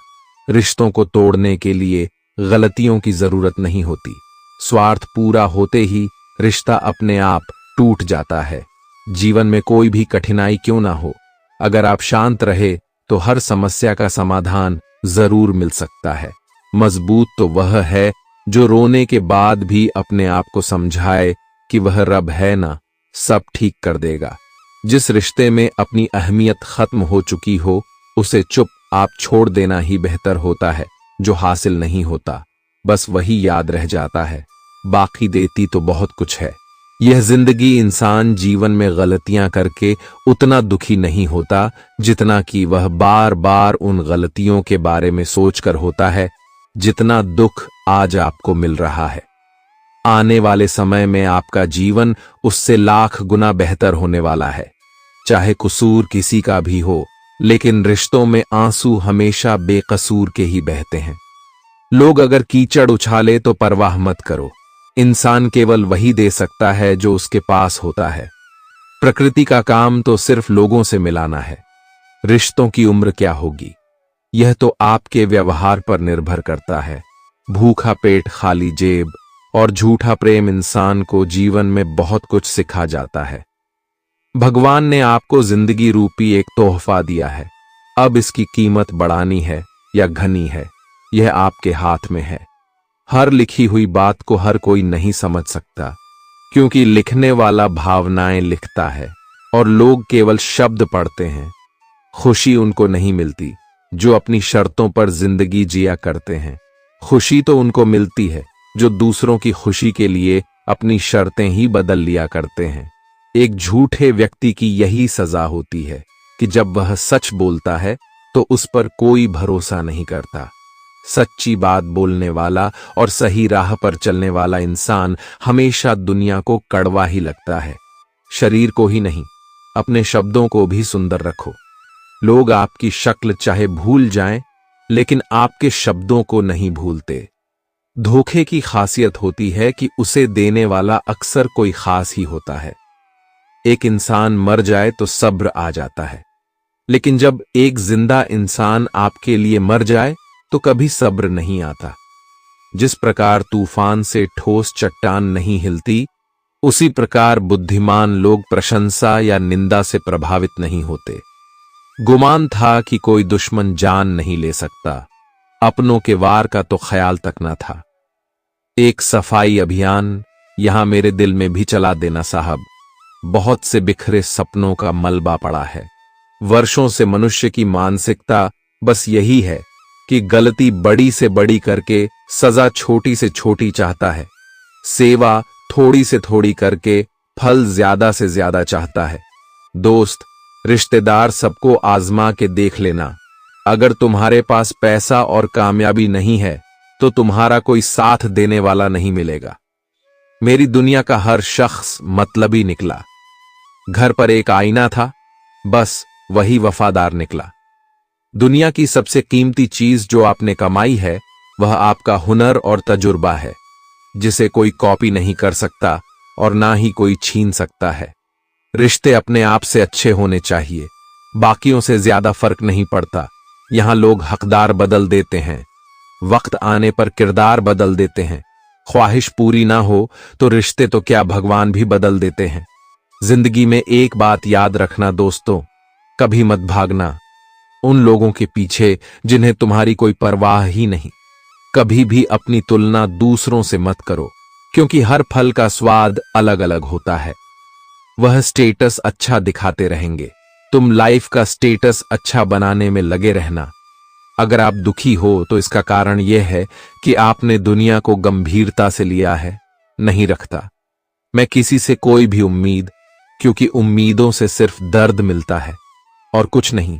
रिश्तों को तोड़ने के लिए गलतियों की जरूरत नहीं होती। स्वार्थ पूरा होते ही रिश्ता अपने आप टूट जाता है। जीवन में कोई भी कठिनाई क्यों ना हो, अगर आप शांत रहे तो हर समस्या का समाधान जरूर मिल सकता है। मजबूत तो वह है जो रोने के बाद भी अपने आप को समझाए कि वह रब है ना, सब ठीक कर देगा। जिस रिश्ते में अपनी अहमियत खत्म हो चुकी हो, उसे चुप आप छोड़ देना ही बेहतर होता है। जो हासिल नहीं होता बस वही याद रह जाता है, बाकी देती तो बहुत कुछ है। यह जिंदगी इंसान जीवन में गलतियां करके उतना दुखी नहीं होता जितना कि वह बार बार उन गलतियों के बारे में सोचकर होता है, जितना दुख आज आपको मिल रहा है। आने वाले समय में आपका जीवन उससे लाख गुना बेहतर होने वाला है। चाहे कसूर किसी का भी हो, लेकिन रिश्तों में आंसू हमेशा बेकसूर के ही बहते हैं। लोग अगर कीचड़ उछाले तो परवाह मत करो। इंसान केवल वही दे सकता है जो उसके पास होता है। प्रकृति का काम तो सिर्फ लोगों से मिलाना है। रिश्तों की उम्र क्या होगी, यह तो आपके व्यवहार पर निर्भर करता है। भूखा पेट खाली जेब और झूठा प्रेम इंसान को जीवन में बहुत कुछ सिखा जाता है। भगवान ने आपको जिंदगी रूपी एक तोहफा दिया है। अब इसकी कीमत बढ़ानी है या घनी है, यह आपके हाथ में है। हर लिखी हुई बात को हर कोई नहीं समझ सकता, क्योंकि लिखने वाला भावनाएं लिखता है और लोग केवल शब्द पढ़ते हैं। खुशी उनको नहीं मिलती जो अपनी शर्तों पर जिंदगी जिया करते हैं। खुशी तो उनको मिलती है जो दूसरों की खुशी के लिए अपनी शर्तें ही बदल लिया करते हैं। एक झूठे व्यक्ति की यही सजा होती है कि जब वह सच बोलता है तो उस पर कोई भरोसा नहीं करता। सच्ची बात बोलने वाला और सही राह पर चलने वाला इंसान हमेशा दुनिया को कड़वा ही लगता है। शरीर को ही नहीं, अपने शब्दों को भी सुंदर रखो। लोग आपकी शक्ल चाहे भूल जाएं, लेकिन आपके शब्दों को नहीं भूलते। धोखे की खासियत होती है कि उसे देने वाला अक्सर कोई खास ही होता है। एक इंसान मर जाए तो सब्र आ जाता है, लेकिन जब एक जिंदा इंसान आपके लिए मर जाए तो कभी सब्र नहीं आता। जिस प्रकार तूफान से ठोस चट्टान नहीं हिलती, उसी प्रकार बुद्धिमान लोग प्रशंसा या निंदा से प्रभावित नहीं होते। गुमान था कि कोई दुश्मन जान नहीं ले सकता, अपनों के वार का तो ख्याल तक न था। एक सफाई अभियान यहां मेरे दिल में भी चला देना साहब। बहुत से बिखरे सपनों का मलबा पड़ा है। वर्षों से मनुष्य की मानसिकता बस यही है कि गलती बड़ी से बड़ी करके सजा छोटी से छोटी चाहता है। सेवा थोड़ी से थोड़ी करके फल ज्यादा से ज्यादा चाहता है। दोस्त, रिश्तेदार सबको आजमा के देख लेना। अगर तुम्हारे पास पैसा और कामयाबी नहीं है तो तुम्हारा कोई साथ देने वाला नहीं मिलेगा। मेरी दुनिया का हर शख्स मतलबी निकला। घर पर एक आईना था, बस वही वफादार निकला। दुनिया की सबसे कीमती चीज जो आपने कमाई है वह आपका हुनर और तजुर्बा है, जिसे कोई कॉपी नहीं कर सकता और ना ही कोई छीन सकता है। रिश्ते अपने आप से अच्छे होने चाहिए, बाकियों से ज्यादा फर्क नहीं पड़ता। यहां लोग हकदार बदल देते हैं, वक्त आने पर किरदार बदल देते हैं। ख्वाहिश पूरी ना हो तो रिश्ते तो क्या भगवान भी बदल देते हैं। जिंदगी में एक बात याद रखना दोस्तों, कभी मत भागना उन लोगों के पीछे जिन्हें तुम्हारी कोई परवाह ही नहीं। कभी भी अपनी तुलना दूसरों से मत करो, क्योंकि हर फल का स्वाद अलग अलग होता है। वह स्टेटस अच्छा दिखाते रहेंगे, तुम लाइफ का स्टेटस अच्छा बनाने में लगे रहना। अगर आप दुखी हो तो इसका कारण यह है कि आपने दुनिया को गंभीरता से लिया है। नहीं रखता मैं किसी से कोई भी उम्मीद, क्योंकि उम्मीदों से सिर्फ दर्द मिलता है और कुछ नहीं।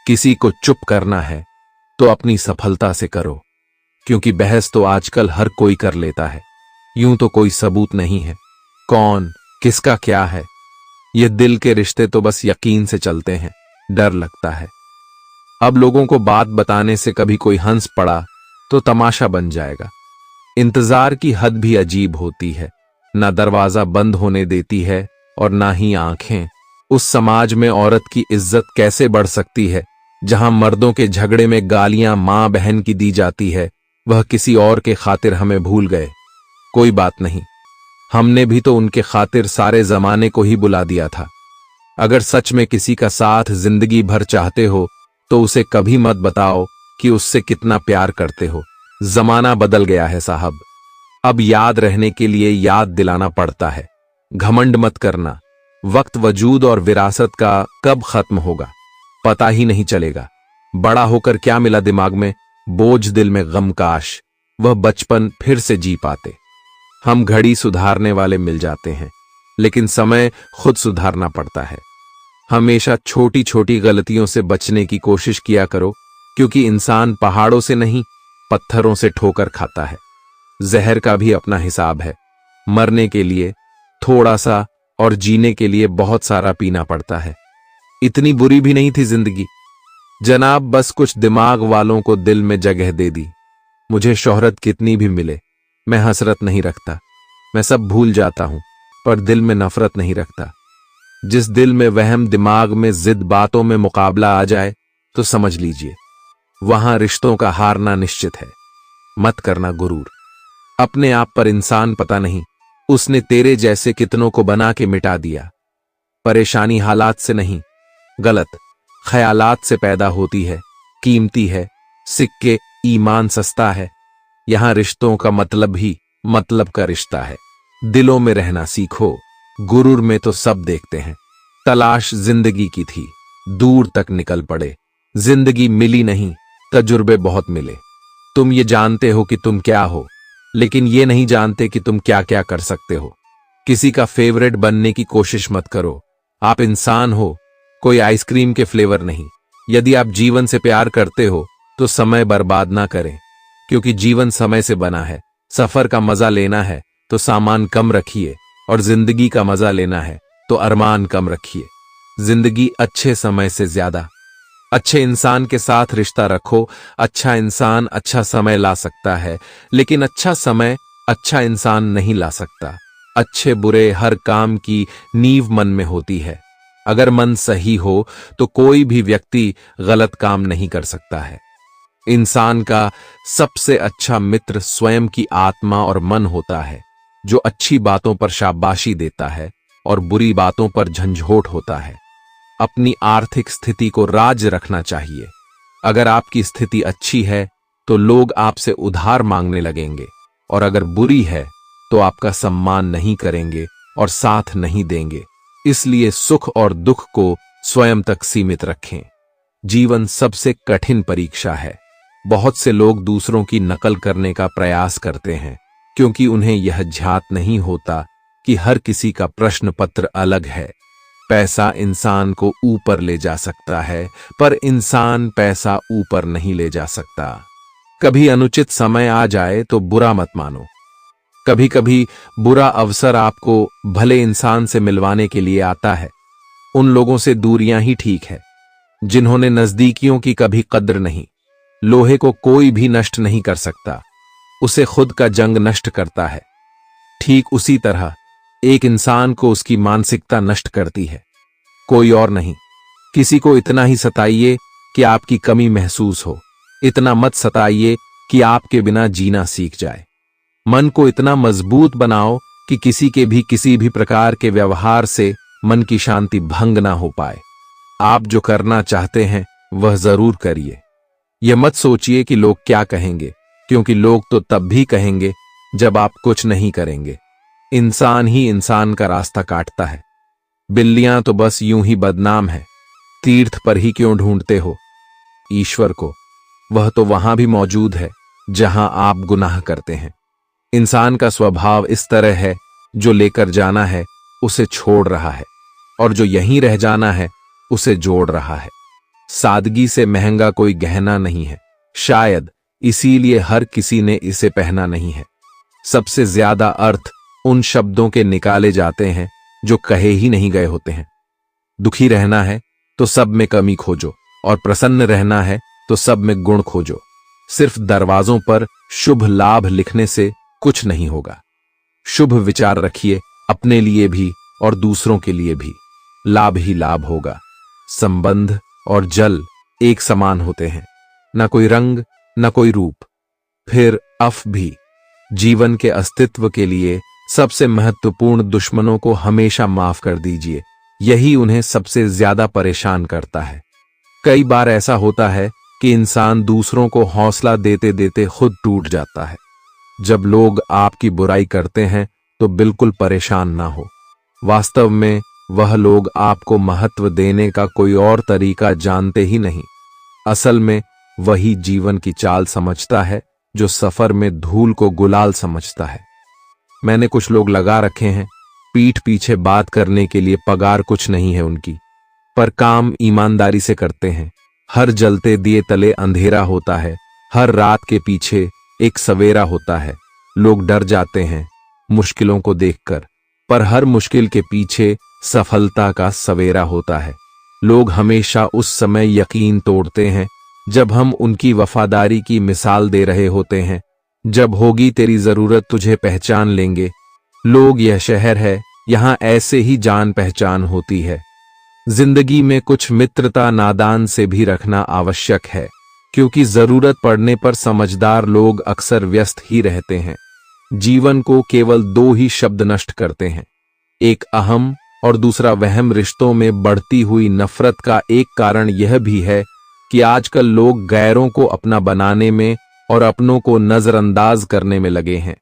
किसी को चुप करना है तो अपनी सफलता से करो, क्योंकि बहस तो आजकल हर कोई कर लेता है। यूं तो कोई सबूत नहीं है, कौन किसका क्या है। ये दिल के रिश्ते तो बस यकीन से चलते हैं, डर लगता है। अब लोगों को बात बताने से कभी कोई हंस पड़ा तो तमाशा बन जाएगा। इंतजार की हद भी अजीब होती है, ना दरवाजा बंद होने देती है और ना ही आंखें। उस समाज में औरत की इज्जत कैसे बढ़ सकती है जहां मर्दों के झगड़े में गालियां मां बहन की दी जाती है। वह किसी और के खातिर हमें भूल गए, कोई बात नहीं, हमने भी तो उनके खातिर सारे जमाने को ही बुला दिया था। अगर सच में किसी का साथ जिंदगी भर चाहते हो तो उसे कभी मत बताओ कि उससे कितना प्यार करते हो। जमाना बदल गया है साहब, अब याद रहने के लिए याद दिलाना पड़ता है। घमंड मत करना, वक्त वजूद और विरासत का कब खत्म होगा पता ही नहीं चलेगा। बड़ा होकर क्या मिला दिमाग में, बोझ दिल में गम, काश वह बचपन फिर से जी पाते। हम घड़ी सुधारने वाले मिल जाते हैं, लेकिन समय खुद सुधारना पड़ता है। हमेशा छोटी छोटी गलतियों से बचने की कोशिश किया करो, क्योंकि इंसान पहाड़ों से नहीं पत्थरों से ठोकर खाता है। जहर का भी अपना हिसाब है। मरने के लिए थोड़ा सा और जीने के लिए बहुत सारा पीना पड़ता है। इतनी बुरी भी नहीं थी जिंदगी जनाब, बस कुछ दिमाग वालों को दिल में जगह दे दी। मुझे शोहरत कितनी भी मिले, मैं हसरत नहीं रखता। मैं सब भूल जाता हूं, पर दिल में नफरत नहीं रखता। जिस दिल में वहम, दिमाग में जिद, बातों में मुकाबला आ जाए तो समझ लीजिए वहां रिश्तों का हारना निश्चित है। मत करना गुरूर। अपने आप पर इंसान पता नहीं उसने तेरे जैसे कितनों को बना के मिटा दिया। परेशानी हालात से नहीं, गलत ख्यालात से पैदा होती है। कीमती है सिक्के, ईमान सस्ता है। यहां रिश्तों का मतलब ही मतलब का रिश्ता है। दिलों में रहना सीखो, गुरूर में तो सब देखते हैं। तलाश जिंदगी की थी, दूर तक निकल पड़े। जिंदगी मिली नहीं, तजुर्बे बहुत मिले। तुम ये जानते हो कि तुम क्या हो, लेकिन ये नहीं जानते कि तुम क्या क्या कर सकते हो। किसी का फेवरेट बनने की कोशिश मत करो। आप इंसान हो, कोई आइसक्रीम के फ्लेवर नहीं। यदि आप जीवन से प्यार करते हो तो समय बर्बाद ना करें, क्योंकि जीवन समय से बना है। सफर का मजा लेना है तो सामान कम रखिए, और जिंदगी का मजा लेना है तो अरमान कम रखिए। जिंदगी अच्छे समय से ज्यादा अच्छे इंसान के साथ रिश्ता रखो। अच्छा इंसान अच्छा समय ला सकता है, लेकिन अच्छा समय अच्छा इंसान नहीं ला सकता। अच्छे बुरे हर काम की नींव मन में होती है। अगर मन सही हो तो कोई भी व्यक्ति गलत काम नहीं कर सकता है। इंसान का सबसे अच्छा मित्र स्वयं की आत्मा और मन होता है, जो अच्छी बातों पर शाबाशी देता है और बुरी बातों पर झंझोट होता है। अपनी आर्थिक स्थिति को राज रखना चाहिए। अगर आपकी स्थिति अच्छी है तो लोग आपसे उधार मांगने लगेंगे, और अगर बुरी है तो आपका सम्मान नहीं करेंगे और साथ नहीं देंगे। इसलिए सुख और दुख को स्वयं तक सीमित रखें। जीवन सबसे कठिन परीक्षा है। बहुत से लोग दूसरों की नकल करने का प्रयास करते हैं, क्योंकि उन्हें यह ध्यात नहीं होता कि हर किसी का प्रश्न पत्र अलग है। पैसा इंसान को ऊपर ले जा सकता है, पर इंसान पैसा ऊपर नहीं ले जा सकता। कभी अनुचित समय आ जाए तो बुरा मत मानो। कभी कभी बुरा अवसर आपको भले इंसान से मिलवाने के लिए आता है। उन लोगों से दूरियां ही ठीक है जिन्होंने नजदीकियों की कभी कद्र नहीं। लोहे को कोई भी नष्ट नहीं कर सकता, उसे खुद का जंग नष्ट करता है। ठीक उसी तरह एक इंसान को उसकी मानसिकता नष्ट करती है, कोई और नहीं। किसी को इतना ही सताइए कि आपकी कमी महसूस हो, इतना मत सताइए कि आपके बिना जीना सीख जाए। मन को इतना मजबूत बनाओ कि किसी भी प्रकार के व्यवहार से मन की शांति भंग ना हो पाए। आप जो करना चाहते हैं वह जरूर करिए। यह मत सोचिए कि लोग क्या कहेंगे, क्योंकि लोग तो तब भी कहेंगे जब आप कुछ नहीं करेंगे। इंसान ही इंसान का रास्ता काटता है। बिल्लियां तो बस यूं ही बदनाम है। तीर्थ पर ही क्यों ढूंढते हो ईश्वर को? वह तो वहां भी मौजूद है जहां आप गुनाह करते हैं। इंसान का स्वभाव इस तरह है, जो लेकर जाना है उसे छोड़ रहा है, और जो यहीं रह जाना है उसे जोड़ रहा है। सादगी से महंगा कोई गहना नहीं है, शायद इसीलिए हर किसी ने इसे पहना नहीं है। सबसे ज्यादा अर्थ उन शब्दों के निकाले जाते हैं जो कहे ही नहीं गए होते हैं। दुखी रहना है तो सब में कमी खोजो, और प्रसन्न रहना है तो सब में गुण खोजो। सिर्फ दरवाजों पर शुभ लाभ लिखने से कुछ नहीं होगा। शुभ विचार रखिए, अपने लिए भी और दूसरों के लिए भी। लाभ ही लाभ होगा। संबंध और जल एक समान होते हैं, न कोई रंग न कोई रूप। फिर अफ भी। जीवन के अस्तित्व के लिए सबसे महत्वपूर्ण दुश्मनों को हमेशा माफ कर दीजिए। यही उन्हें सबसे ज्यादा परेशान करता है। कई बार ऐसा होता है कि इंसान दूसरों को हौसला देते देते खुद टूट जाता है। जब लोग आपकी बुराई करते हैं तो बिल्कुल परेशान ना हो। वास्तव में वह लोग आपको महत्व देने का कोई और तरीका जानते ही नहीं। असल में वही जीवन की चाल समझता है जो सफर में धूल को गुलाल समझता है। मैंने कुछ लोग लगा रखे हैं, पीठ पीछे बात करने के लिए पगार कुछ नहीं है उनकी, पर काम ईमानदारी से करते हैं। हर जलते दिए तले अंधेरा होता है, हर रात के पीछे एक सवेरा होता है। लोग डर जाते हैं मुश्किलों को देखकर, पर हर मुश्किल के पीछे सफलता का सवेरा होता है। लोग हमेशा उस समय यकीन तोड़ते हैं जब हम उनकी वफादारी की मिसाल दे रहे होते हैं। जब होगी तेरी जरूरत तुझे पहचान लेंगे। लोग यह शहर है, यहां ऐसे ही जान पहचान होती है। जिंदगी में कुछ मित्रता नादान से भी रखना आवश्यक है, क्योंकि जरूरत पड़ने पर समझदार लोग अक्सर व्यस्त ही रहते हैं। जीवन को केवल दो ही शब्द नष्ट करते हैं, एक अहम और दूसरा वहम। रिश्तों में बढ़ती हुई नफरत का एक कारण यह भी है कि आजकल लोग गैरों को अपना बनाने में और अपनों को नजरअंदाज करने में लगे हैं।